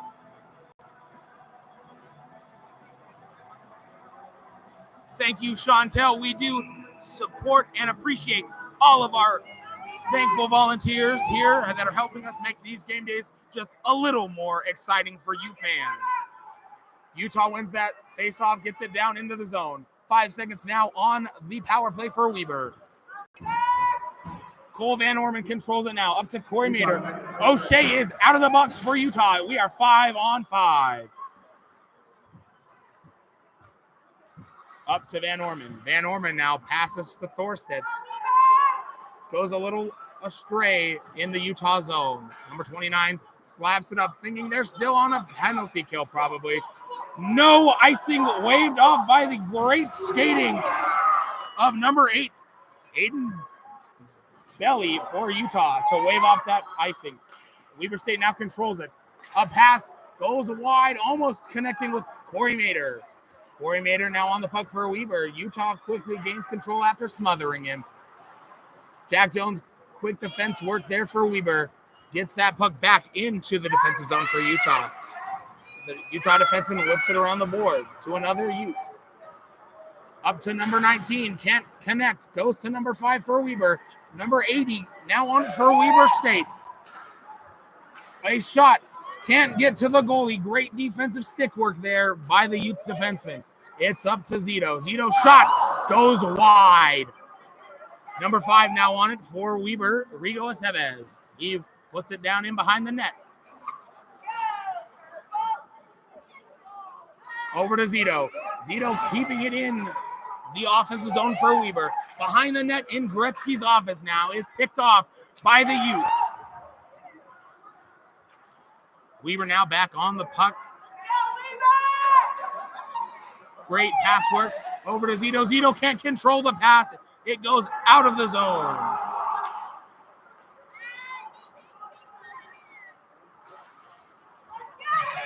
Thank you, Chantel. We do support and appreciate all of our thankful volunteers here that are helping us make these game days just a little more exciting for you fans. Utah wins that face-off, gets it down into the zone. 5 seconds now on the power play for Weber. Cole Van Orman controls it now. Up to Corey Mater. O'Shea is out of the box for Utah. We are 5 on 5. Up to Van Orman. Van Orman now passes to Thorstead. Goes a little astray in the Utah zone. Number 29 slaps it up, thinking they're still on a penalty kill probably. No icing, waved off by the great skating of number 8, Aiden Belly for Utah to wave off that icing. Weber State now controls it. A pass goes wide, almost connecting with Corey Mater. Corey Mater now on the puck for Weber. Utah quickly gains control after smothering him. Jack Jones, quick defense work there for Weber. Gets that puck back into the defensive zone for Utah. The Utah defenseman whips it around the board to another Ute. Up to number 19, can't connect. Goes to number 5 for Weber. Number 80 now on for Weber State. A shot, can't get to the goalie. Great defensive stick work there by the Utes defenseman. It's up to Zito. Zito's shot goes wide. Number 5 now on it for Weber, Rigo Estevez. He puts it down in behind the net. Over to Zito. Zito keeping it in the offensive zone for Weber. Behind the net in Gretzky's office now is picked off by the Utes. Weber now back on the puck. Great pass work over to Zito. Zito can't control the pass. It goes out of the zone.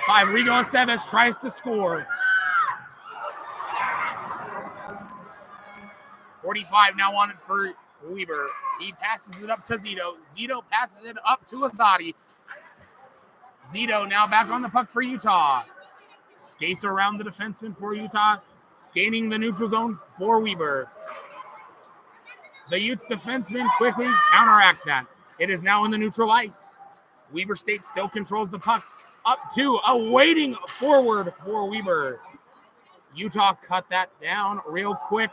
Five, Rigo Estevez tries to score. 45 now on it for Weber. He passes it up to Zito. Zito passes it up to Azadi. Zito now back on the puck for Utah. Skates around the defenseman for Utah, gaining the neutral zone for Weber. The Utes defenseman quickly counteract that. It is now in the neutral ice. Weber State still controls the puck. Up to a waiting forward for Weber. Utah cut that down real quick.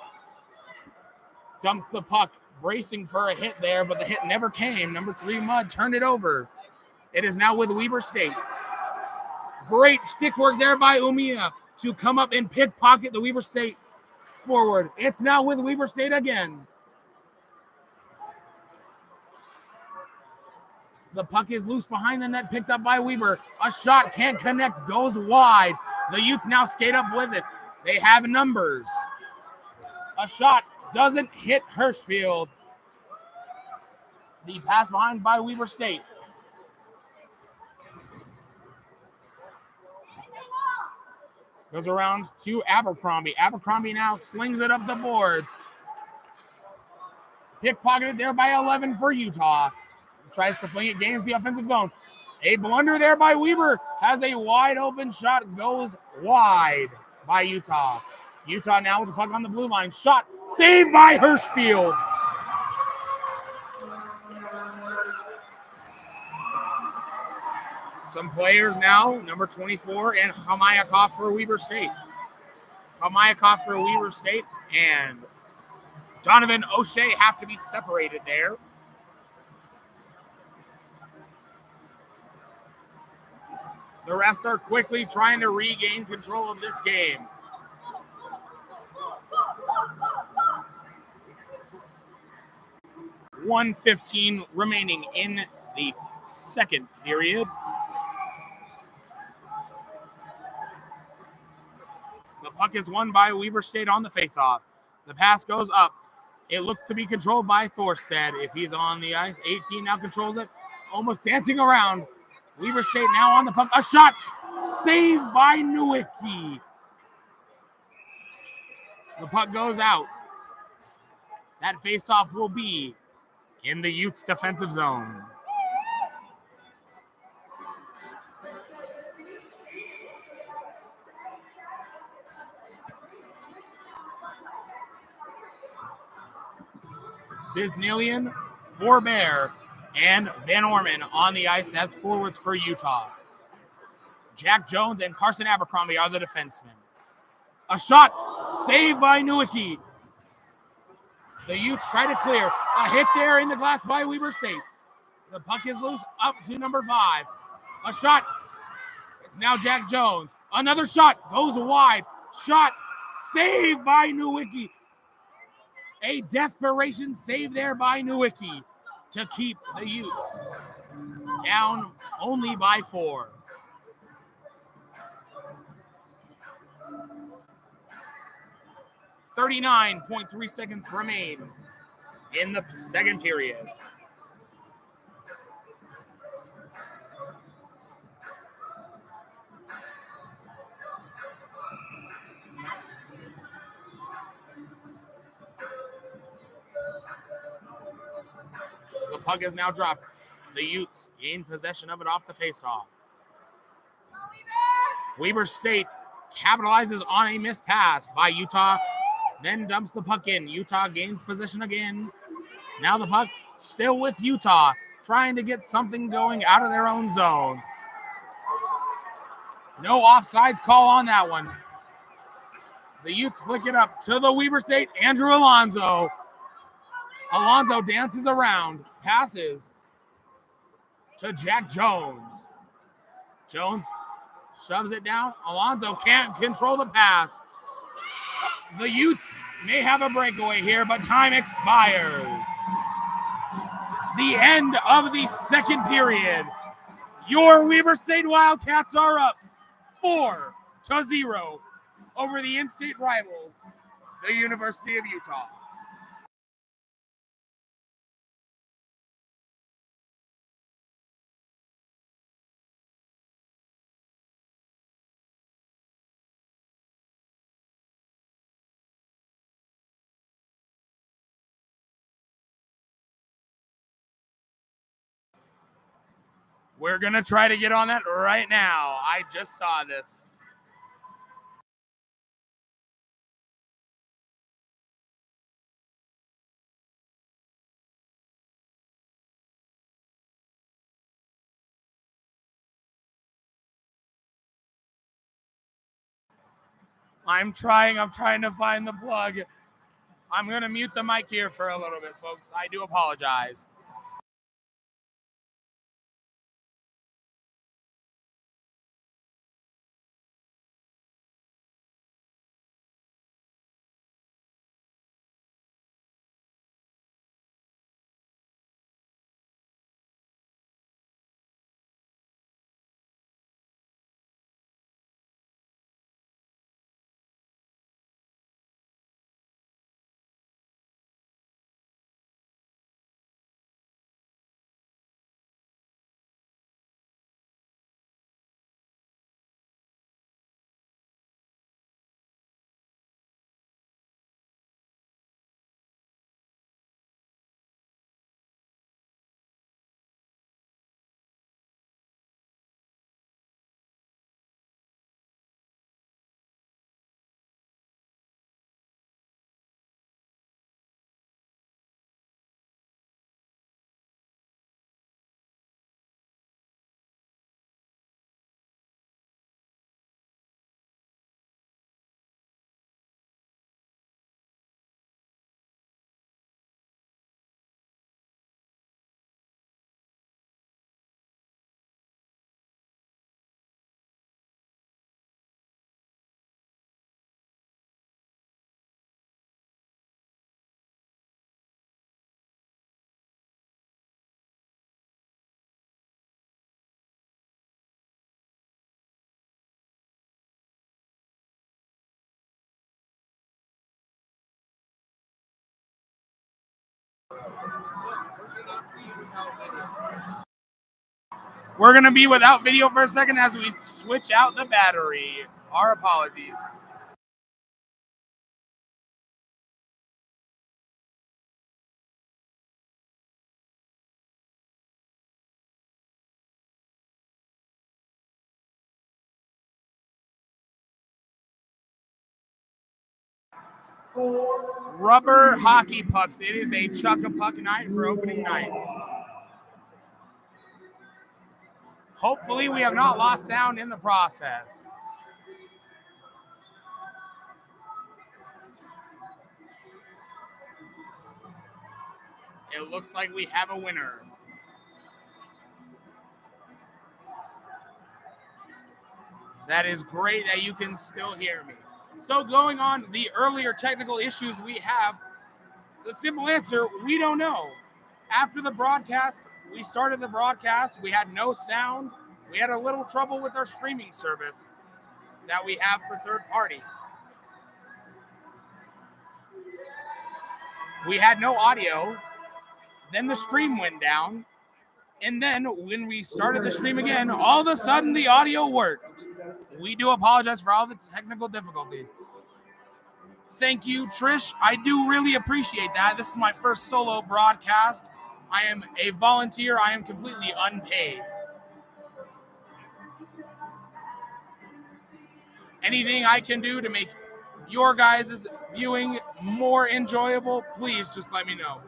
Dumps the puck, bracing for a hit there, but the hit never came. Number 3, Mudd, turned it over. It is now with Weber State. Great stick work there by Umiya to come up and pickpocket the Weber State forward. It's now with Weber State again. The puck is loose behind the net, picked up by Weber. A shot can't connect, goes wide. The Utes now skate up with it. They have numbers. A shot doesn't hit Hirschfield. The pass behind by Weber State. Goes around to Abercrombie. Abercrombie now slings it up the boards. Pickpocketed there by 11 for Utah. Tries to fling it, gains the offensive zone. A blunder there by Weber. Has a wide open shot, goes wide by Utah. Utah now with the puck on the blue line. Shot saved by Hirschfield. Some players now, number 24 and Hamayakov for Weber State. Hamayakov for Weber State and Donovan O'Shea have to be separated there. The refs are quickly trying to regain control of this game. .1:15 remaining in the second period. The puck is won by Weber State on the faceoff. The pass goes up. It looks to be controlled by Thorstead if he's on the ice. 18 now controls it, almost dancing around. Weber State now on the puck. A shot saved by Nowicki. The puck goes out. That faceoff will be in the Utes defensive zone. Biznilian, Forbear, and Van Orman on the ice as forwards for Utah. Jack Jones and Carson Abercrombie are the defensemen. A shot Save by Nowicki. The Utes try to clear. A hit there in the glass by Weber State. The puck is loose up to number 5. A shot. It's now Jack Jones. Another shot goes wide. Shot saved by Nowicki. A desperation save there by Nowicki to keep the Utes down only by 4. .3 seconds remain in the second period. The puck is now dropped. The Utes gain possession of it off the faceoff. Weber State capitalizes on a missed pass by Utah, then dumps the puck in. Utah gains possession again. Now the puck still with Utah, trying to get something going out of their own zone. No offsides call on that one. The Utes flick it up to the Weber State, Andrew Alonso. Alonso dances around, passes to Jack Jones. Jones shoves it down. Alonso can't control the pass. The Utes may have a breakaway here, but time expires. The end of the second period. Your Weber State Wildcats are up 4-0 over the in-state rivals, the University of Utah. We're going to try to get on that right now. I just saw this. I'm trying to find the plug. I'm going to mute the mic here for a little bit, folks. I do apologize. We're going to be without video for a second as we switch out the battery. Our apologies. Rubber hockey pucks. It is a chuck-a-puck night for opening night. Hopefully we have not lost sound in the process. It looks like we have a winner. That is great that you can still hear me. So going on the earlier technical issues we have, the simple answer, we don't know. After the broadcast, we started the broadcast, we had no sound. We had a little trouble with our streaming service that we have for third party. We had no audio. Then the stream went down. And then when we started the stream again, all of a sudden the audio worked. We do apologize for all the technical difficulties. Thank you, Trish. I do really appreciate that. This is my first solo broadcast. I am a volunteer. I am completely unpaid. Anything I can do to make your guys' viewing more enjoyable, please just let me know.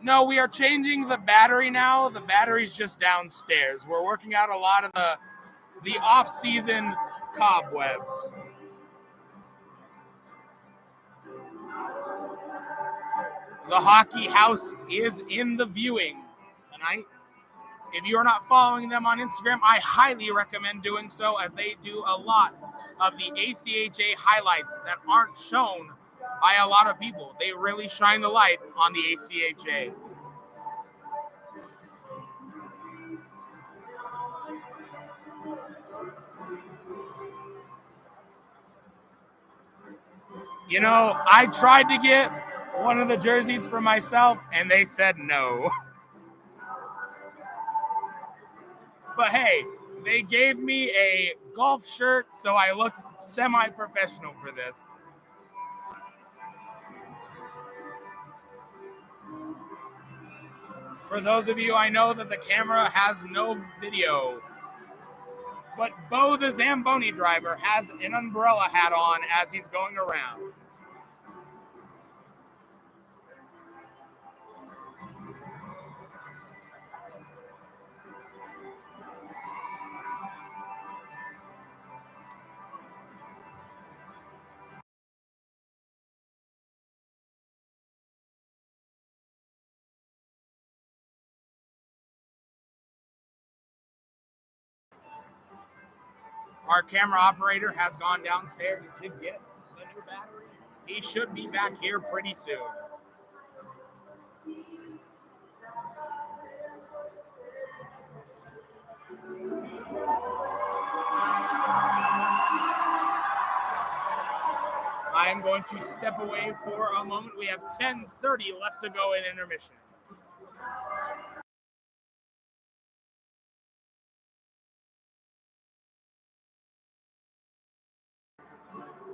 No, we are changing the battery now. The battery's just downstairs. We're working out a lot of the off-season cobwebs. The Hockey House is in the viewing tonight. If you are not following them on Instagram, I highly recommend doing so, as they do a lot of the ACHA highlights that aren't shown by a lot of people. They really shine the light on the ACHA. You know, I tried to get one of the jerseys for myself, and they said no. But hey, they gave me a golf shirt, so I look semi-professional for this. For those of you, I know that the camera has no video, but Bo the Zamboni driver has an umbrella hat on as he's going around. Our camera operator has gone downstairs to get the new battery. He should be back here pretty soon. I am going to step away for a moment. We have 10:30 left to go in intermission.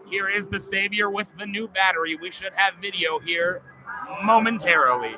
Here is the Savior with the new battery. We should have video here momentarily.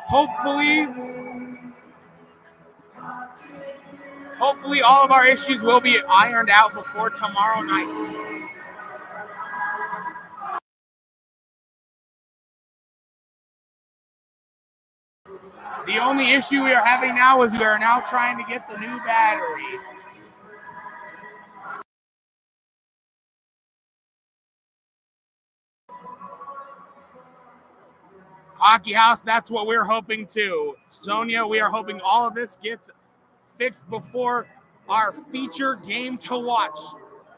Hopefully all of our issues will be ironed out before tomorrow night. The only issue we are having now is we are now trying to get the new battery. Hockey House, that's what we're hoping too. Sonia, we are hoping all of this gets fixed before our feature game to watch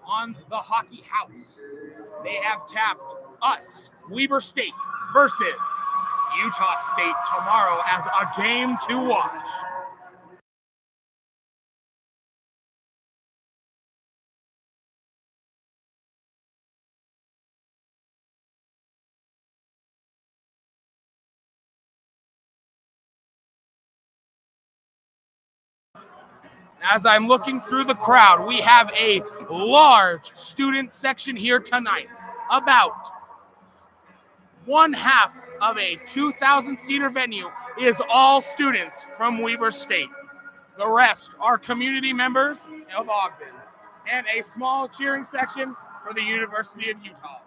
on the Hockey House. They have tapped us, Weber State versus Utah State tomorrow as a game to watch. As I'm looking through the crowd, we have a large student section here tonight. About one half of a 2,000-seater venue is all students from Weber State. The rest are community members of Ogden, and a small cheering section for the University of Utah.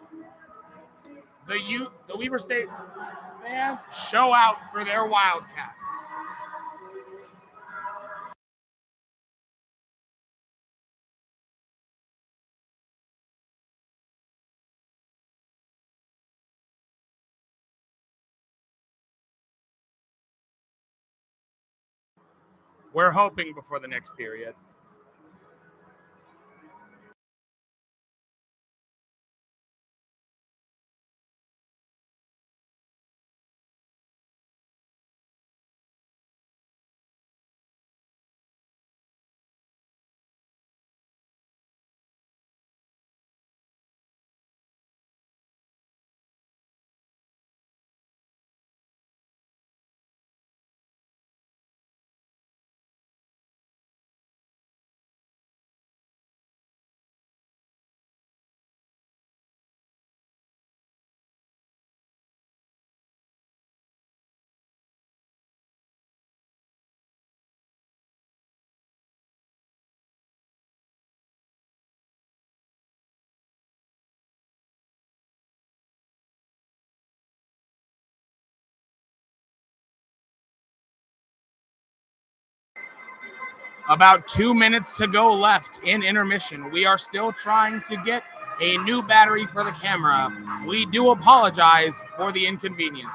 The Weber State fans show out for their Wildcats. We're hoping before the next period. About 2 minutes to go left in intermission. We are still trying to get a new battery for the camera. We do apologize for the inconvenience.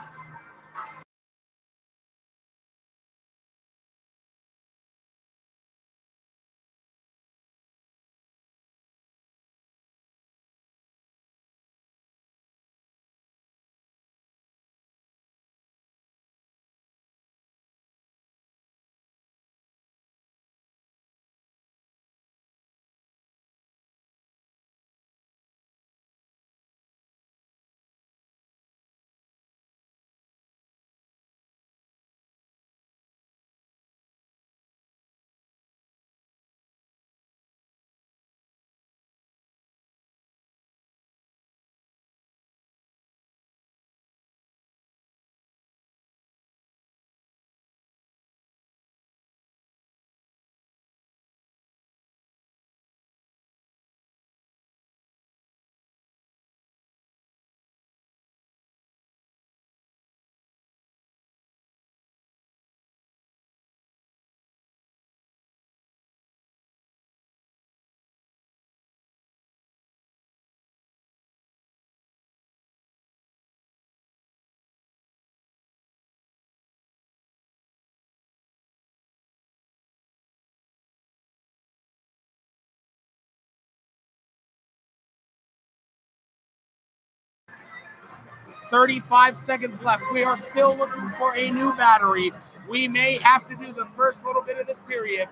"35 seconds left. We are still looking for a new battery. We may have to do the first little bit of this period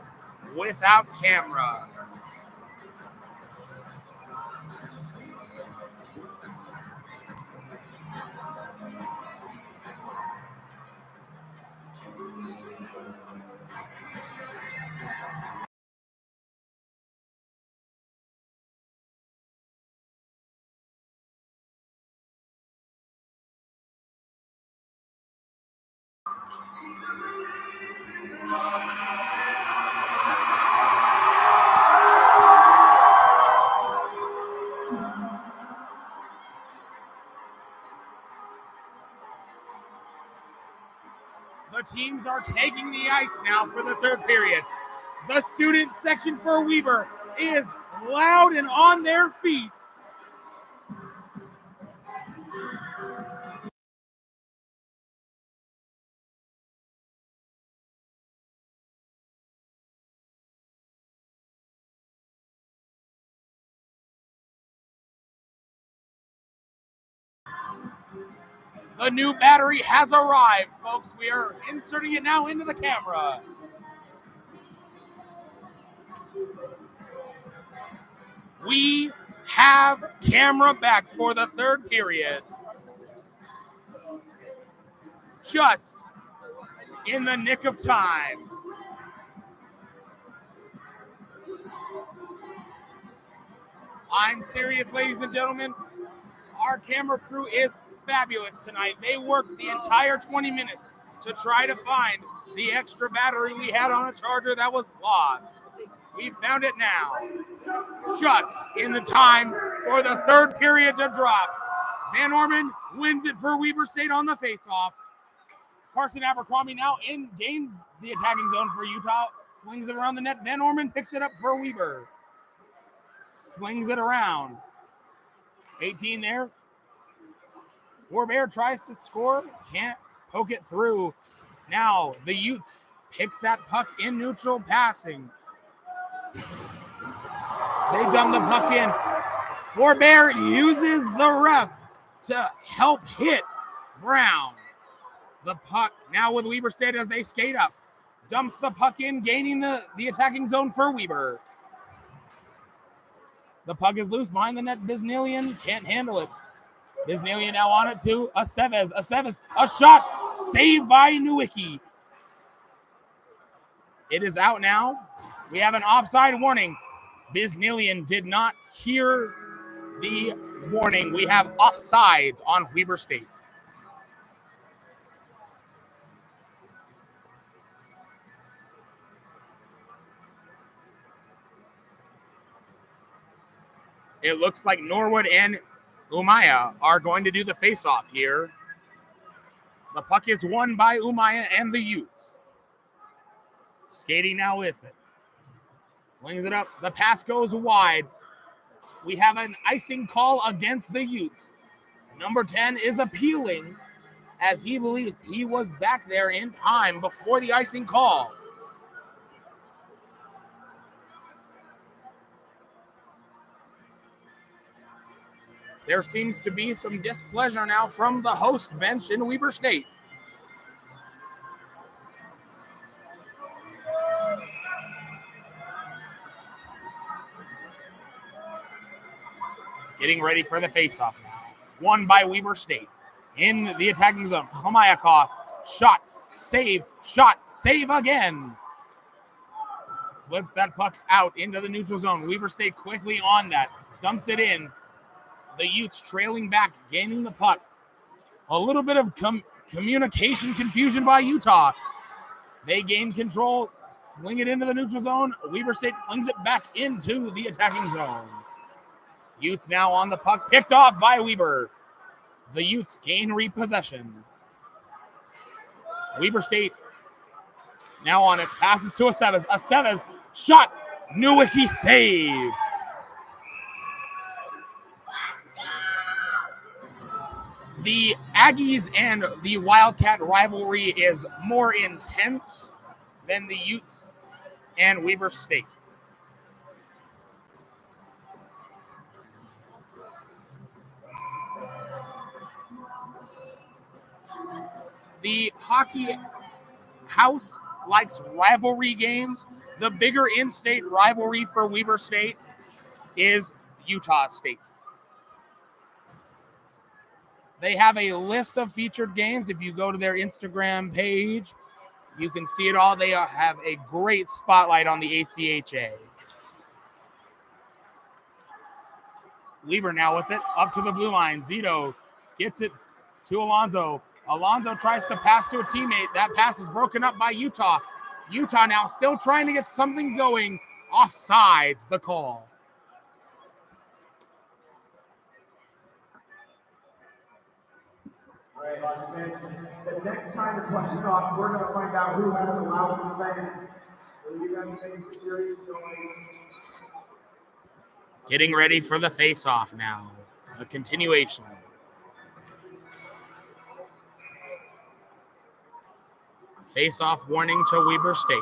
without camera." The teams are taking the ice now for the third period. The student section for Weber is loud and on their feet. The new battery has arrived, folks. We are inserting it now into the camera. We have camera back for the third period. Just in the nick of time. I'm serious, ladies and gentlemen. Our camera crew is fabulous tonight. They worked the entire 20 minutes to try to find the extra battery we had on a charger that was lost. We found it now. Just in the time for the third period to drop. Van Orman wins it for Weber State on the faceoff. Carson Abercrombie now gains the attacking zone for Utah. Flings it around the net. Van Orman picks it up for Weber. Slings it around. 18 there. Forbear tries to score. Can't poke it through. Now the Utes pick that puck in neutral passing. They dumb the puck in. Forbear uses the ref to help hit Brown. The puck now with Weber State as they skate up. Dumps the puck in, gaining the attacking zone for Weber. The puck is loose behind the net. Biznilian can't handle it. Biznilian now on it to Aceves. Aceves, a shot saved by Nowicki. It is out now. We have an offside warning. Biznilian did not hear the warning. We have offsides on Weber State. It looks like Norwood and Umaya are going to do the face-off here. The puck is won by Umaya and the Utes. Skating now with it. Flings it up. The pass goes wide. We have an icing call against the Utes. Number 10 is appealing as he believes he was back there in time before the icing call. There seems to be some displeasure now from the host bench in Weber State. Getting ready for the faceoff now. Won by Weber State. In the attacking zone, Khomayakov. Shot, save again. Flips that puck out into the neutral zone. Weber State quickly on that. Dumps it in. The Utes trailing back, gaining the puck. A little bit of communication confusion by Utah. They gain control, fling it into the neutral zone. Weber State flings it back into the attacking zone. Utes now on the puck, picked off by Weber. The Utes gain repossession. Weber State now on it, passes to Aceves. Aceves, shot, Nowicki save. The Aggies and the Wildcat rivalry is more intense than the Utes and Weber State. The hockey house likes rivalry games. The bigger in-state rivalry for Weber State is Utah State. They have a list of featured games. If you go to their Instagram page, you can see it all. They have a great spotlight on the ACHA. Weber now with it, up to the blue line. Zito gets it to Alonzo. Alonzo tries to pass to a teammate. That pass is broken up by Utah. Utah now still trying to get something going. Offsides the call.
All right, fans, the next time the puck stops, we're going to find out who has the loudest fans. So you guys make some serious noise.
Getting ready for the face-off now. A continuation. Face-off warning to Weber State.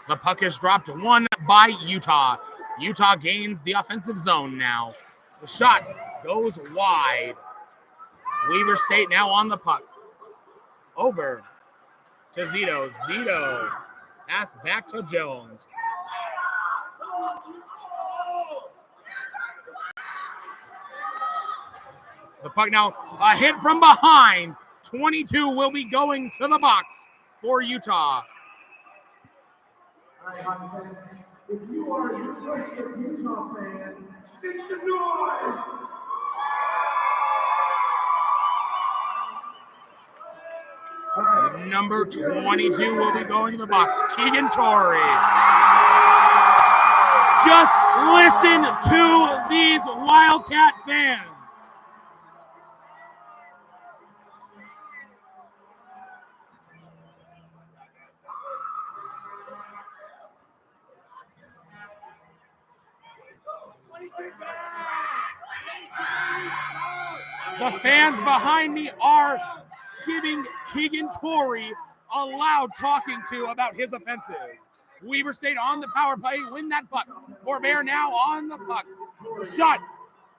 The puck is dropped one by Utah. Utah gains the offensive zone now. The shot goes wide. Weber State now on the puck. Over to Zito. Zito. Pass back to Jones. The puck now, a hit from behind. 22 will be going to the box for Utah.
All right, hockey fans, if you are a University of Utah fan, make some noise! All right.
Number 22 will be going to the box. Keegan Torrey. Just listen to these Wildcat fans. The fans behind me are giving Keegan Torrey a loud talking to about his offenses. Weber State on the power play, win that puck. Forbear now on the puck. Shot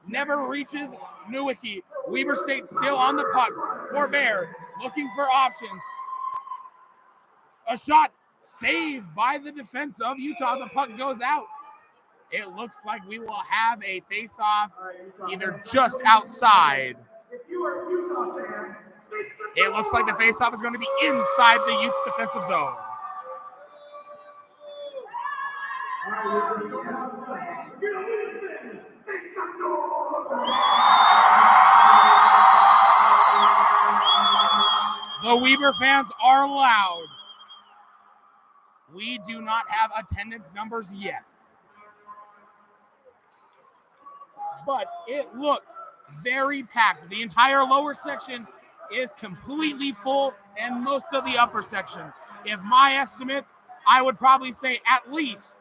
never reaches Nowicki. Weber State still on the puck. Forbear looking for options. A shot saved by the defense of Utah. The puck goes out. It looks like we will have a face-off either just outside.
If you are a Utah fan, make some
It looks like the face-off is going to be inside the Utes defensive zone.
All right, we're going to have fun. You're losing. Make some noise!
The Weber fans are loud. We do not have attendance numbers yet. But it looks very packed. The entire lower section is completely full and most of the upper section. If my estimate, I would probably say at least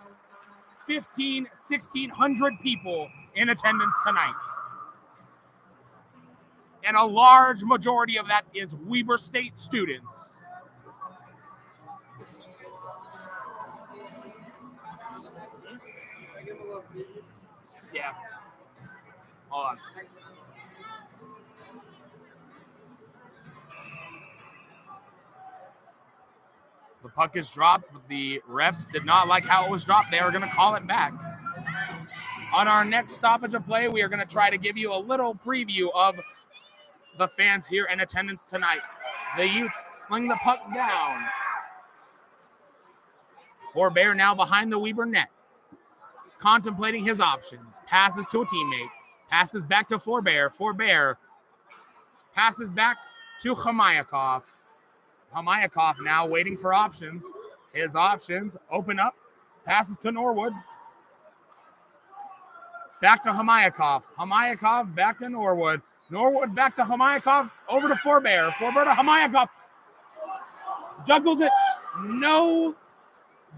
1,600 people in attendance tonight. And a large majority of that is Weber State students. Yeah. Hold on. The puck is dropped, but the refs did not like how it was dropped. They are going to call it back. On our next stoppage of play, we are going to try to give you a little preview of the fans here in attendance tonight. The Utes sling the puck down. Forbear now behind the Weber net. Contemplating his options. Passes to a teammate. Passes back to Forbear. Forbear passes back to Hamayakov. Hamayakov now waiting for options. His options open up. Passes to Norwood. Back to Hamayakov. Hamayakov back to Norwood. Norwood back to Hamayakov. Over to Forbear. Forbear to Hamayakov. Juggles it. No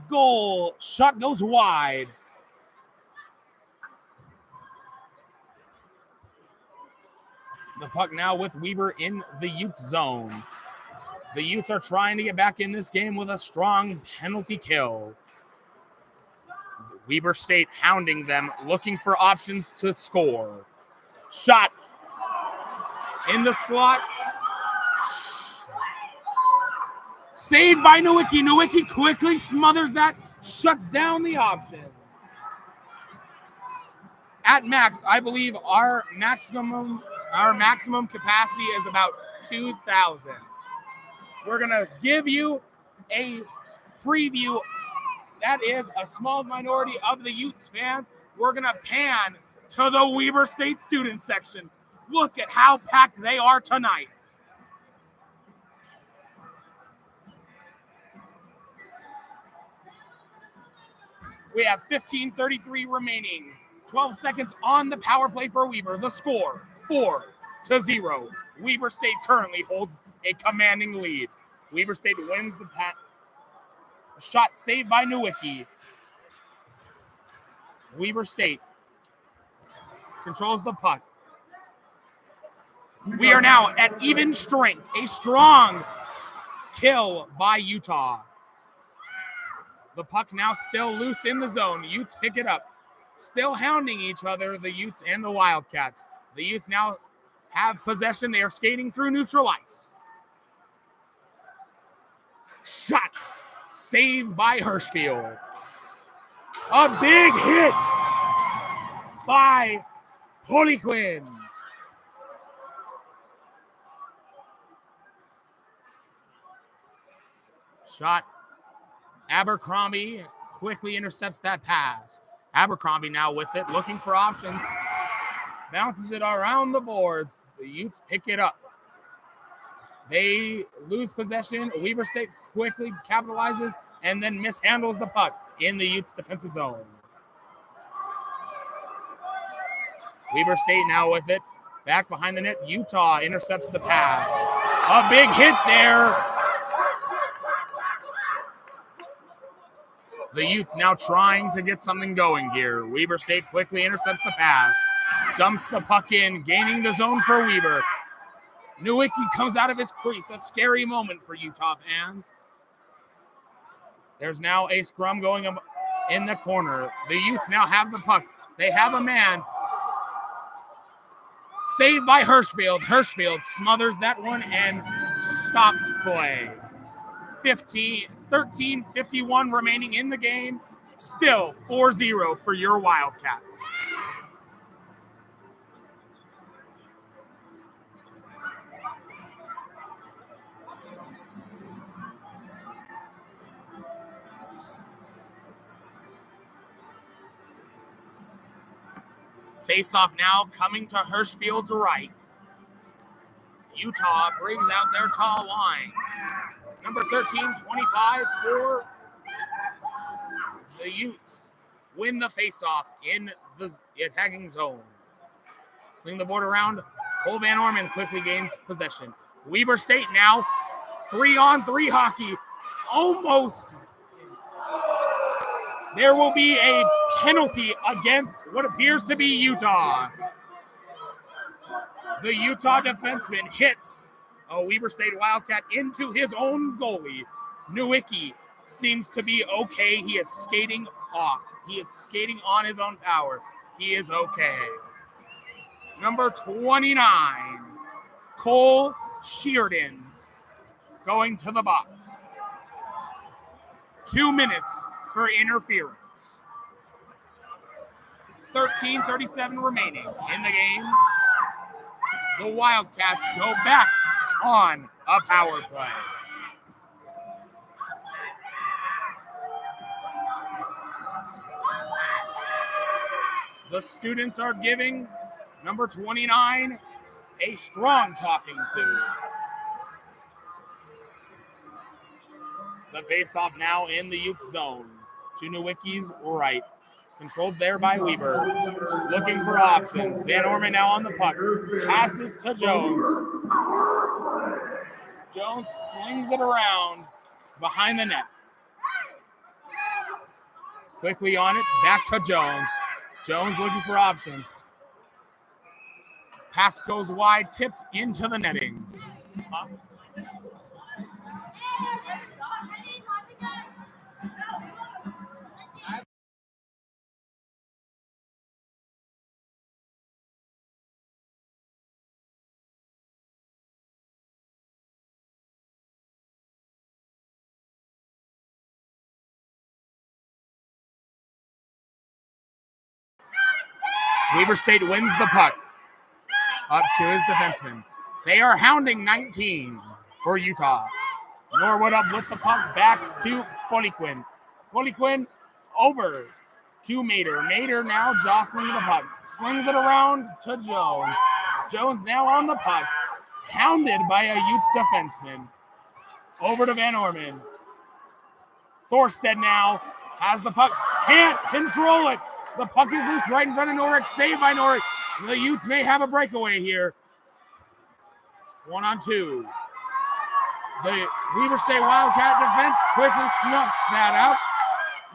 goal. Shot goes wide. The puck now with Weber in the Utes zone. The Utes are trying to get back in this game with a strong penalty kill. Weber State hounding them, looking for options to score. Shot in the slot. Saved by Nowicki. Nowicki quickly smothers that, shuts down the option. At max, I believe our maximum capacity is about 2,000. We're going to give you a preview. That is a small minority of the Utes fans. We're going to pan to the Weber State student section. Look at how packed they are tonight. We have 15:33 remaining. 12 seconds on the power play for Weber. The score, 4-0. Weber State currently holds a commanding lead. Weber State wins the shot saved by Nowicki. Weber State controls the puck. We are now at even strength. A strong kill by Utah. The puck now still loose in the zone. Utes pick it up. Still hounding each other, the Utes and the Wildcats. The Utes now have possession. They are skating through neutral ice. Shot. Saved by Hirschfield. A big hit by Poliquin. Shot. Abercrombie quickly intercepts that pass. Abercrombie now with it, looking for options. Bounces it around the boards. The Utes pick it up. They lose possession. Weber State quickly capitalizes and then mishandles the puck in the Utes defensive zone. Weber State now with it. Back behind the net. Utah intercepts the pass. A big hit there. The Utes now trying to get something going here. Weber State quickly intercepts the pass. Dumps the puck in, gaining the zone for Weber. Nowicki comes out of his crease. A scary moment for Utah fans. There's now a scrum going in the corner. The Utes now have the puck. They have a man. Saved by Hirschfield. Hirschfield smothers that one and stops play. 13:51 remaining in the game. Still 4-0 for your Wildcats. Face-off now coming to Hirschfield's right. Utah brings out their tall line. Number 13-25 for the Utes. Win the face-off in the attacking zone. Sling the board around. Cole Van Orman quickly gains possession. Weber State now 3-on-3 hockey. Almost. There will be a penalty against what appears to be Utah. The Utah defenseman hits a Weber State Wildcat into his own goalie. Nowicki seems to be okay. He is skating off. He is skating on his own power. He is okay. Number 29, Cole Sheardon, going to the box. 2 minutes for interference. 13:37 remaining in the game. The Wildcats go back on a power play. The students are giving number 29 a strong talking to. The face-off now in the youth zone to Nowicki's right. Controlled there by Weber. Looking for options. Van Orman now on the puck. Passes to Jones. Jones slings it around behind the net. Quickly on it. Back to Jones. Jones looking for options. Pass goes wide. Tipped into the netting. Weber State wins the puck up to his defenseman. They are hounding 19 for Utah. Norwood up with the puck back to Poliquin. Poliquin over to Mater. Mater now jostling the puck. Slings it around to Jones. Jones now on the puck. Hounded by a Utes defenseman. Over to Van Orman. Thorstead now Has the puck, can't control it. The puck is loose right in front of Norwick, saved by Norwick. The Utes may have a breakaway here. 1-on-2. The Weber State Wildcat defense quickly snuffs that out.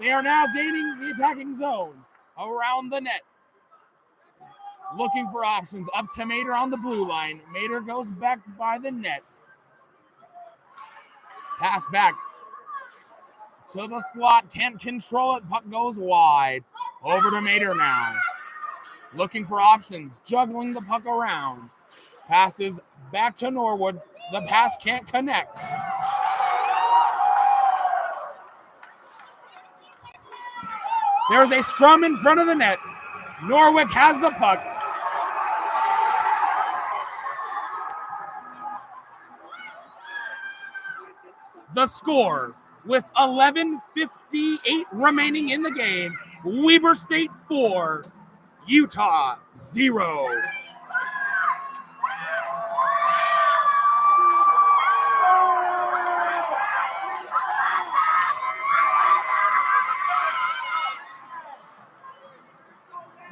They are now gaining the attacking zone around the net. Looking for options. Up to Mater on the blue line. Mater goes back by the net. Pass back to the slot. Can't control it. Puck goes wide. Over to Mater now. Looking for options. Juggling the puck around. Passes back to Norwood. The pass can't connect. There's a scrum in front of the net. Norwick has the puck. The score, with 11:58 remaining in the game, Weber State 4, Utah 0.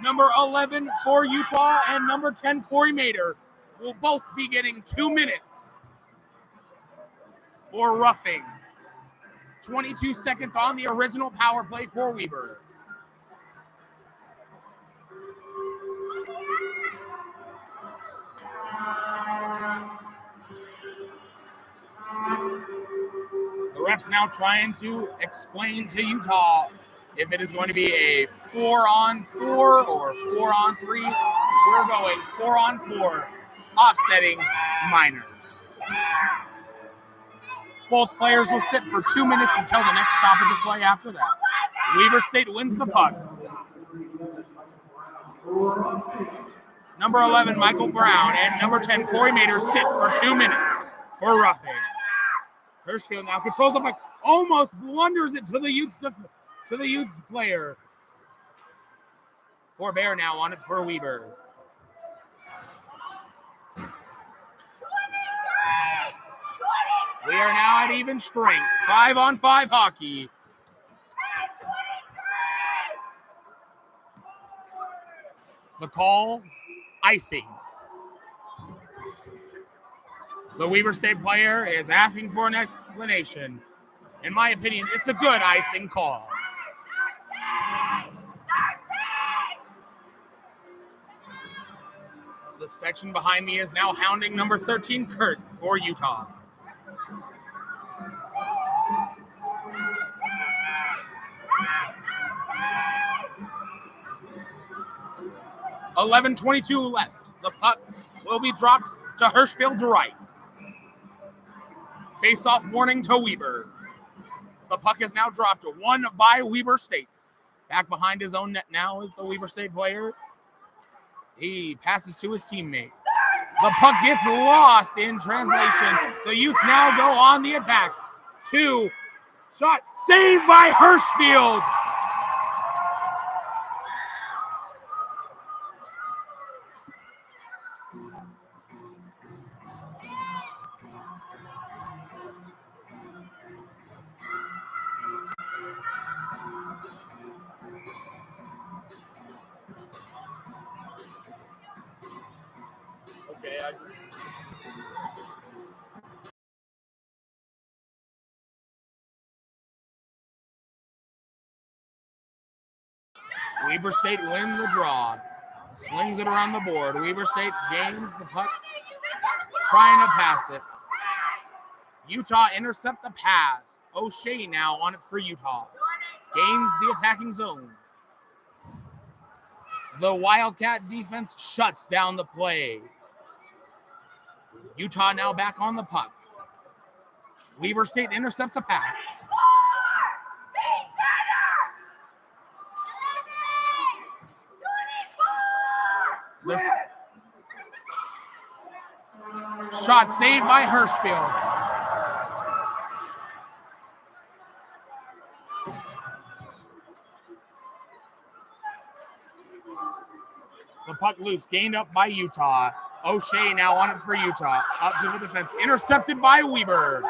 Number 11 for Utah and number 10 Corey Mater will both be getting 2 minutes for roughing. 22 seconds on the original power play for Weber. The ref's now trying to explain to Utah if it is going to be a 4-on-4 or 4-on-3. We're going 4-on-4, offsetting minors. Both players will sit for 2 minutes until the next stoppage of play after that. Weber State wins the puck. Number 11, Michael Brown, and number 10, Corey Mater sit for 2 minutes for roughing. Hirschfield now controls the puck, almost blunders it to the Utes player. Forbear now on it for Weber. We are now at even strength. 5-on-5 hockey. The call, icing. The Weber State player is asking for an explanation. In my opinion, it's a good icing call. The section behind me is now hounding number 13, Kurt, for Utah. .11:22 left. The puck will be dropped to Hirschfield's right. Face-off warning to Weber. The puck is now dropped, won by Weber State. Back behind his own net now is the Weber State player. He passes to his teammate. The puck gets lost in translation. The Utes now go on the attack. 2 shot saved by Hirschfield. Weber State win the draw. Swings it around the board. Weber State gains the puck, trying to pass it. Utah intercept the pass. O'Shea now on it for Utah. Gains the attacking zone. The Wildcat defense shuts down the play. Utah now back on the puck. Weber State intercepts a pass. The shot saved by Hirschfield. The puck loose, gained up by Utah. O'Shea now on it for Utah. Up to the defense, intercepted by Weber.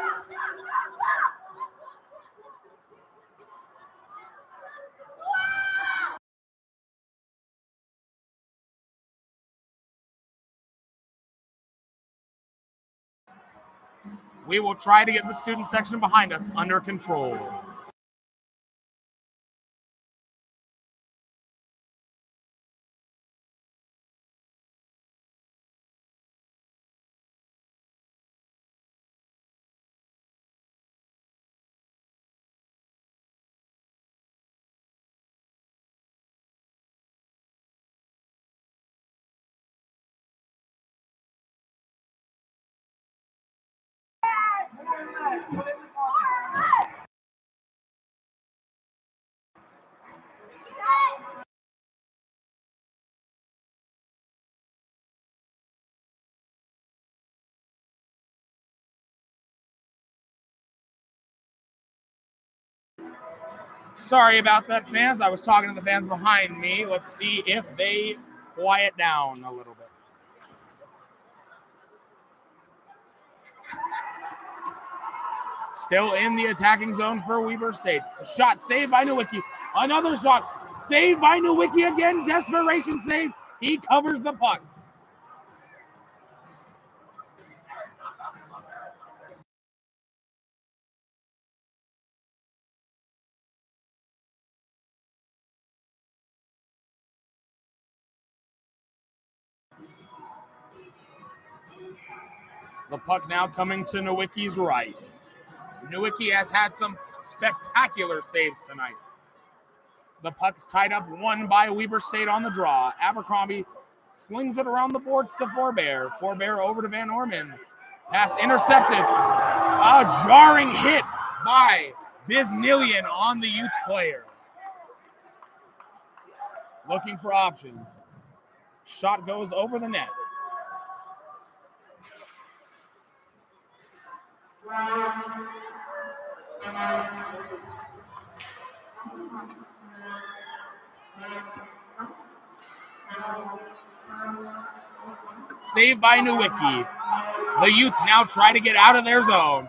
We will try to get the student section behind us under control. Sorry about that, fans. I was talking to the fans behind me. Let's see if they quiet down a little bit. Still in the attacking zone for Weber State. A shot saved by Nowicki. Another shot saved by Nowicki again. Desperation save. He covers the puck. The puck now coming to Nowicki's right. Nowicki has had some spectacular saves tonight. The puck's tied up, won by Weber State on the draw. Abercrombie slings it around the boards to Forbear. Forbear over to Van Orman. Pass intercepted. A jarring hit by Biznillion on the Utes player. Looking for options. Shot goes over the net. Saved by Nowicki. The Utes now try to get out of their zone.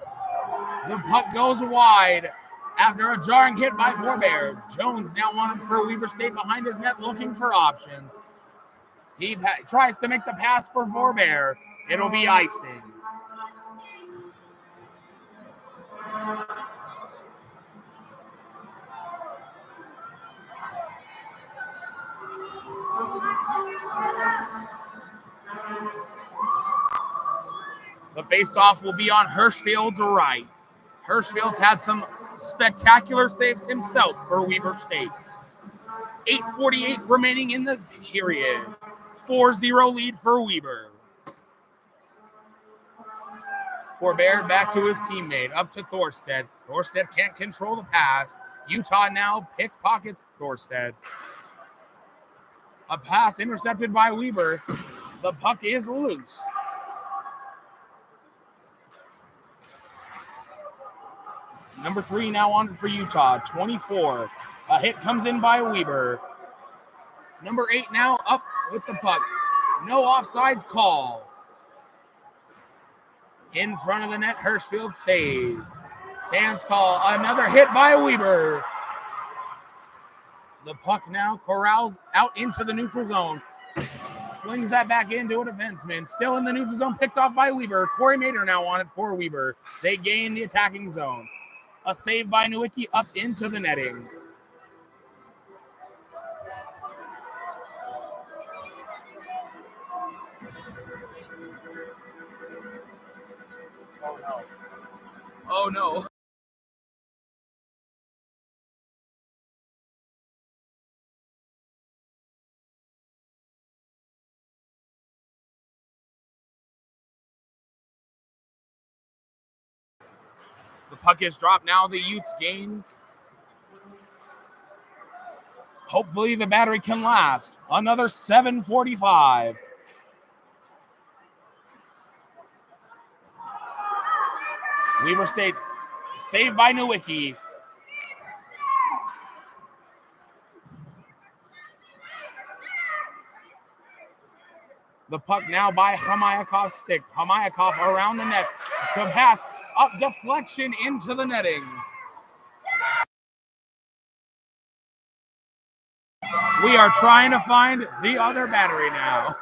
The puck goes wide after a jarring hit by Forbear. Jones now wanted for Weber State behind his net looking for options. He tries to make the pass for Forbear. It'll be icing. The faceoff will be on Hirschfield's right. Hirschfield's had some spectacular saves himself for Weber State. 8:48 remaining in the period. 4-0 lead for Weber. Forbear back to his teammate, up to Thorstead. Thorstead can't control the pass. Utah now pickpockets Thorstead. A pass intercepted by Weber. The puck is loose. Number 3 now on for Utah, 24. A hit comes in by Weber. Number 8 now up with the puck. No offsides call. In front of the net, Hirschfield saves. Stands tall. Another hit by Weber. The puck now corrals out into the neutral zone. Swings that back into a defenseman. Still in the neutral zone, picked off by Weber. Corey Mater now on it for Weber. They gain the attacking zone. A save by Nowicki up into the netting. Oh no. The puck is dropped now. The Utes gain. Hopefully the battery can last. Another 7:45. Weber State saved by Nowicki. The puck now by Hamayakov's stick. Hamayakov around the net to pass. Up deflection into the netting. We are trying to find the other battery now.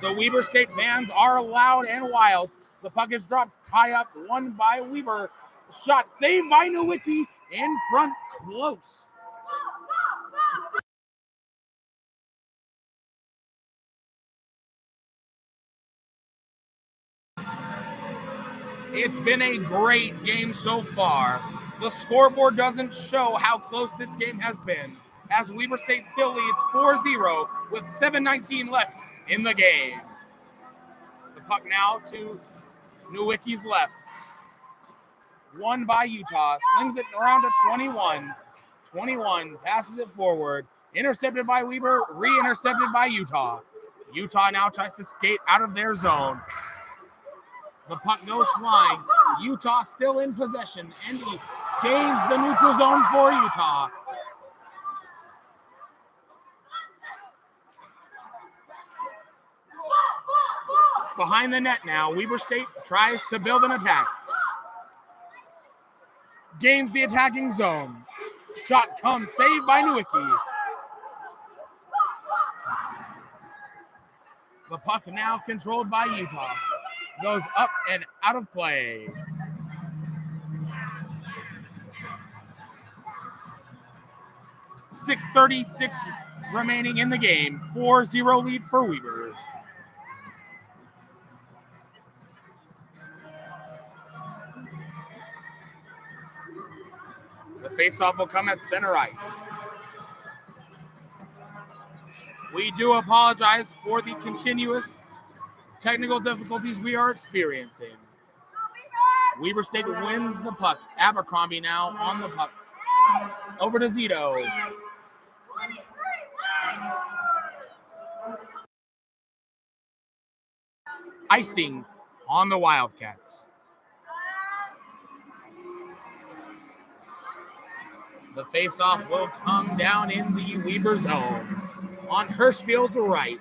The Weber State fans are loud and wild. The puck is dropped, tie up, won by Weber. Shot saved by Nowicki, in front, close. It's been a great game so far. The scoreboard doesn't show how close this game has been, as Weber State still leads 4-0 with 7:19 left in the game. The puck now to Nowicki's left. Won by Utah. Slings it around to 21. 21 passes it forward. Intercepted by Weber. Re-intercepted by Utah. Utah now tries to skate out of their zone. The puck goes flying. Utah still in possession. And he gains the neutral zone for Utah. Behind the net now, Weber State tries to build an attack. Gains the attacking zone. Shot comes, saved by Nowicki. The puck now controlled by Utah. Goes up and out of play. .636 remaining in the game. 4-0 lead for Weber. The faceoff will come at center ice. We do apologize for the continuous technical difficulties we are experiencing. Weber State wins the puck. Abercrombie now on the puck. Over to Zito. Icing on the Wildcats. The faceoff will come down in the Weber zone on Hirschfield's right.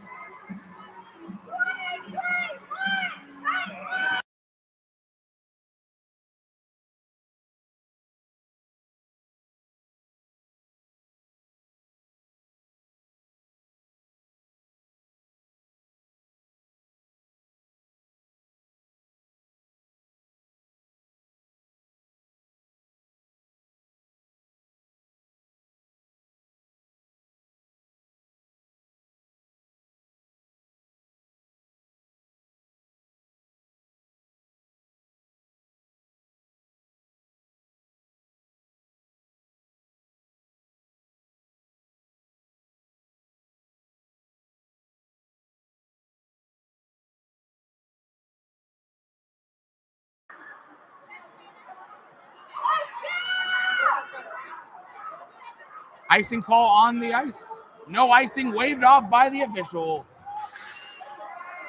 Icing call on the ice. No icing, waved off by the official.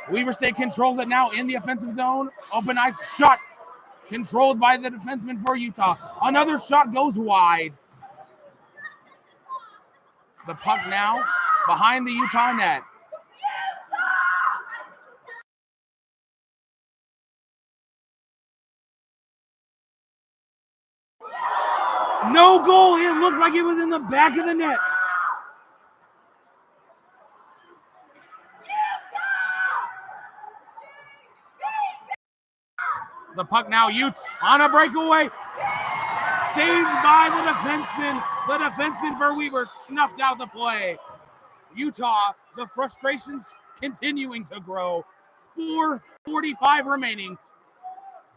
Weber State controls it now in the offensive zone. Open ice shot controlled by the defenseman for Utah. Another shot goes wide. The puck now behind the Utah net. No goal. It looked like it was in the back of the net. The puck now, Utes on a breakaway. Saved by the defenseman. The defenseman for Weber snuffed out the play. Utah, the frustrations continuing to grow. 4:45 remaining.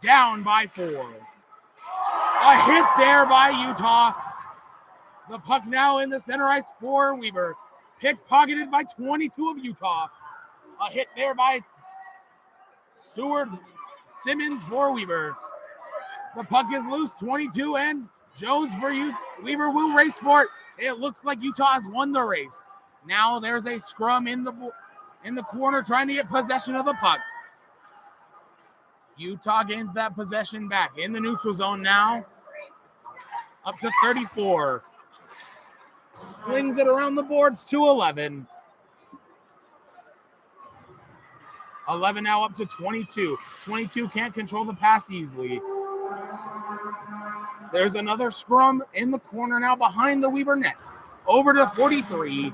Down by 4. A hit there by Utah. The puck now in the center ice for Weber. Pickpocketed by 22 of Utah. A hit there by Seward Simmons for Weber. The puck is loose. 22 and Jones for Weber will race for it. It looks like Utah has won the race. Now there's a scrum in the corner trying to get possession of the puck. Utah gains that possession back in the neutral zone now. Up to 34. Flings it around the boards to 11. 11 now up to 22. 22 can't control the pass easily. There's another scrum in the corner now behind the Weber net. Over to 43.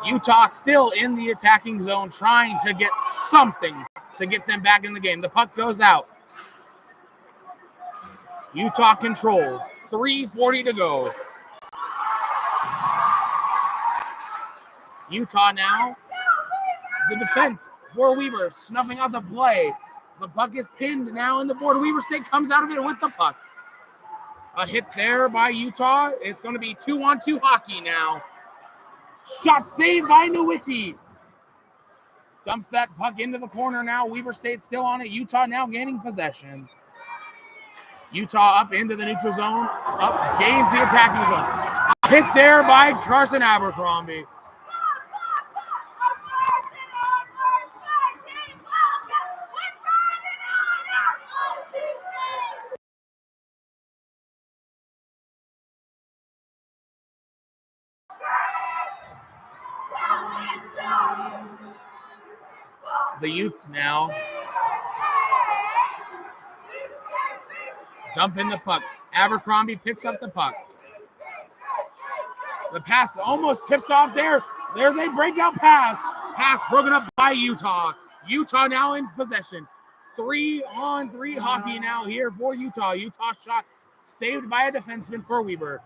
Utah still in the attacking zone, trying to get something to get them back in the game. The puck goes out. Utah controls. 3:40 to go. Utah now. The defense for Weber, snuffing out the play. The puck is pinned now in the board. Weber State comes out of it with the puck. A hit there by Utah. It's going to be 2-on-2 hockey now. Shot saved by Nowicki. Dumps that puck into the corner now. Weber State still on it. Utah now gaining possession. Utah up into the neutral zone. Up, gains the attacking zone. A hit there by Carson Abercrombie. The Utes now dump in the puck. Abercrombie picks up the puck. The pass almost tipped off there. There's a breakout pass. Pass broken up by Utah. Utah now in possession. 3-on-3 hockey now here for Utah. Utah shot saved by a defenseman for Weber.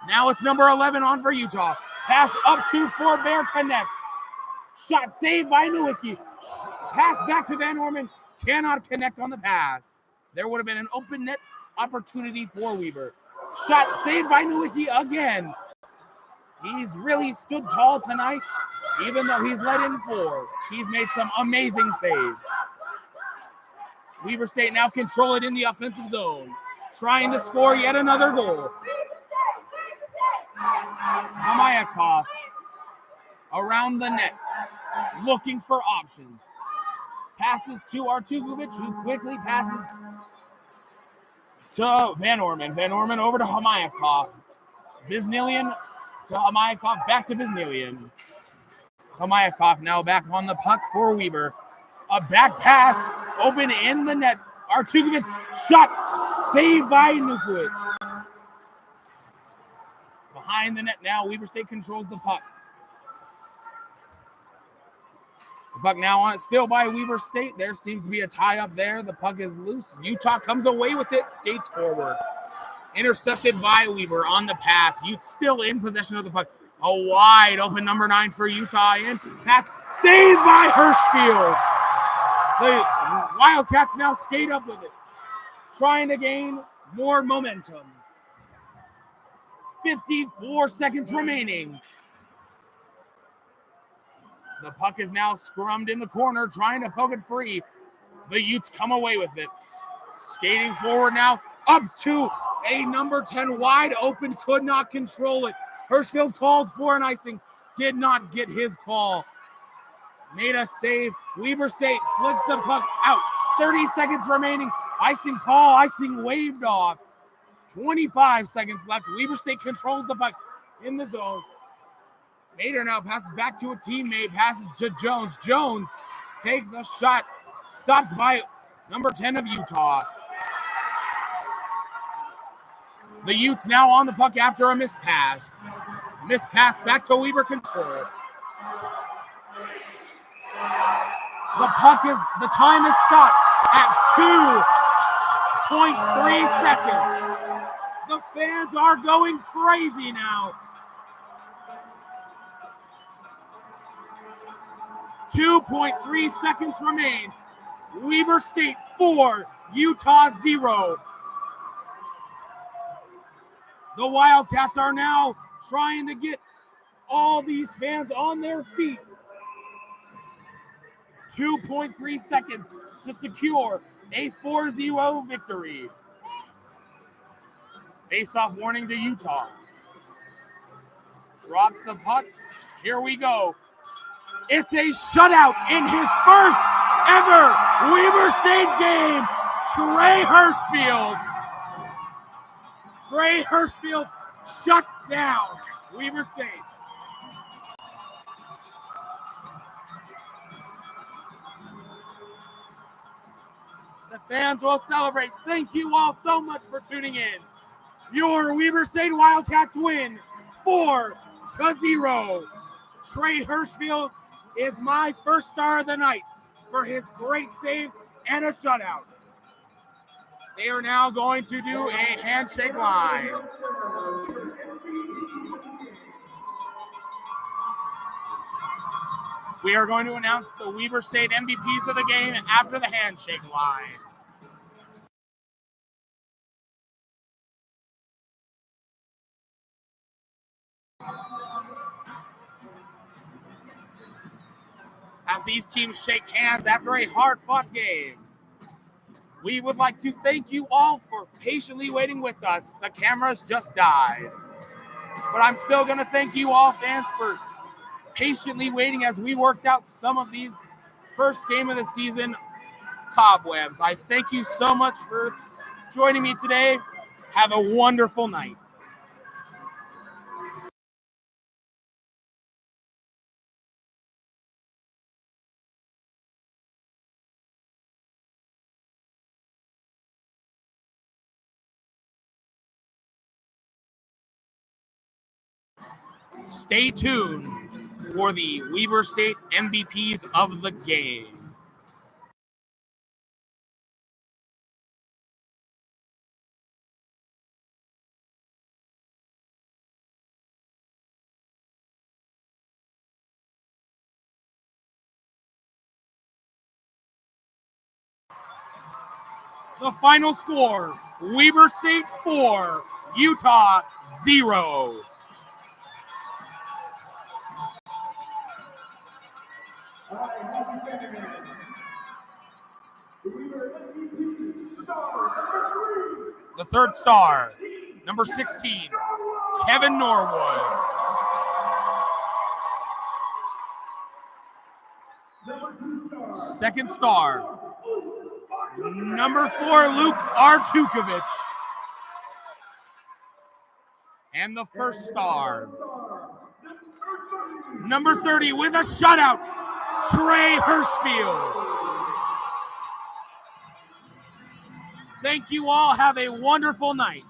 Now it's number 11 on for Utah. Pass up to Forbear, connects. Shot saved by Nowicki. Pass back to Van Orman. Cannot connect on the pass. There would have been an open net opportunity for Weber. Shot saved by Nowicki again. He's really stood tall tonight, even though he's let in 4. He's made some amazing saves. Weber State now control it in the offensive zone, trying to score yet another goal. Hamayakov around the net, looking for options. Passes to Artukovic, who quickly passes to Van Orman. Van Orman over to Hamayakov. Biznilian to Hamayakov, back to Biznilian. Hamayakov now back on the puck for Weber. A back pass, open in the net. Artukovic shot, saved by Nukovic. Behind the net now, Weber State controls the puck. The puck now on it, still by Weber State. There seems to be a tie up there. The puck is loose. Utah comes away with it, skates forward. Intercepted by Weber on the pass. Utes still in possession of the puck. A wide open number 9 for Utah in. Pass saved by Hirschfield. The Wildcats now skate up with it, trying to gain more momentum. 54 seconds remaining. The puck is now scrummed in the corner, trying to poke it free. The Utes come away with it. Skating forward now, up to a number 10 wide open, could not control it. Hirschfield called for an icing, did not get his call. Made a save. Weber State flicks the puck out. 30 seconds remaining. Icing call, icing waved off. 25 seconds left. Weber State controls the puck in the zone. Mader now passes back to a teammate, passes to Jones. Jones takes a shot, stopped by number 10 of Utah. The Utes now on the puck after a missed pass. Missed pass back to Weber control. The time is stopped at 2.3 seconds. The fans are going crazy now. 2.3 seconds remain. Weber State 4, Utah 0. The Wildcats are now trying to get all these fans on their feet. 2.3 seconds to secure a 4-0 victory. Face-off warning to Utah. Drops the puck. Here we go. It's a shutout in his first ever Weber State game. Trey Hirschfield shuts down Weber State. The fans will celebrate. Thank you all so much for tuning in. Your Weber State Wildcats win 4-0. Trey Hirschfield is my first star of the night for his great save and a shutout. They are now going to do a handshake line. We are going to announce the Weber State MVPs of the game after the handshake line. As these teams shake hands after a hard-fought game, we would like to thank you all for patiently waiting with us. The cameras just died. But I'm still going to thank you all, fans, for patiently waiting as we worked out some of these first game of the season cobwebs. I thank you so much for joining me today. Have a wonderful night. Stay tuned for the Weber State MVPs of the game. The final score, Weber State 4, Utah 0. The third star, number 16, Kevin Norwood. Second star, number 4, Luke Artukovic. And the first star, number 30 with a shutout, Trey Hirschfield. Thank you all. Have a wonderful night.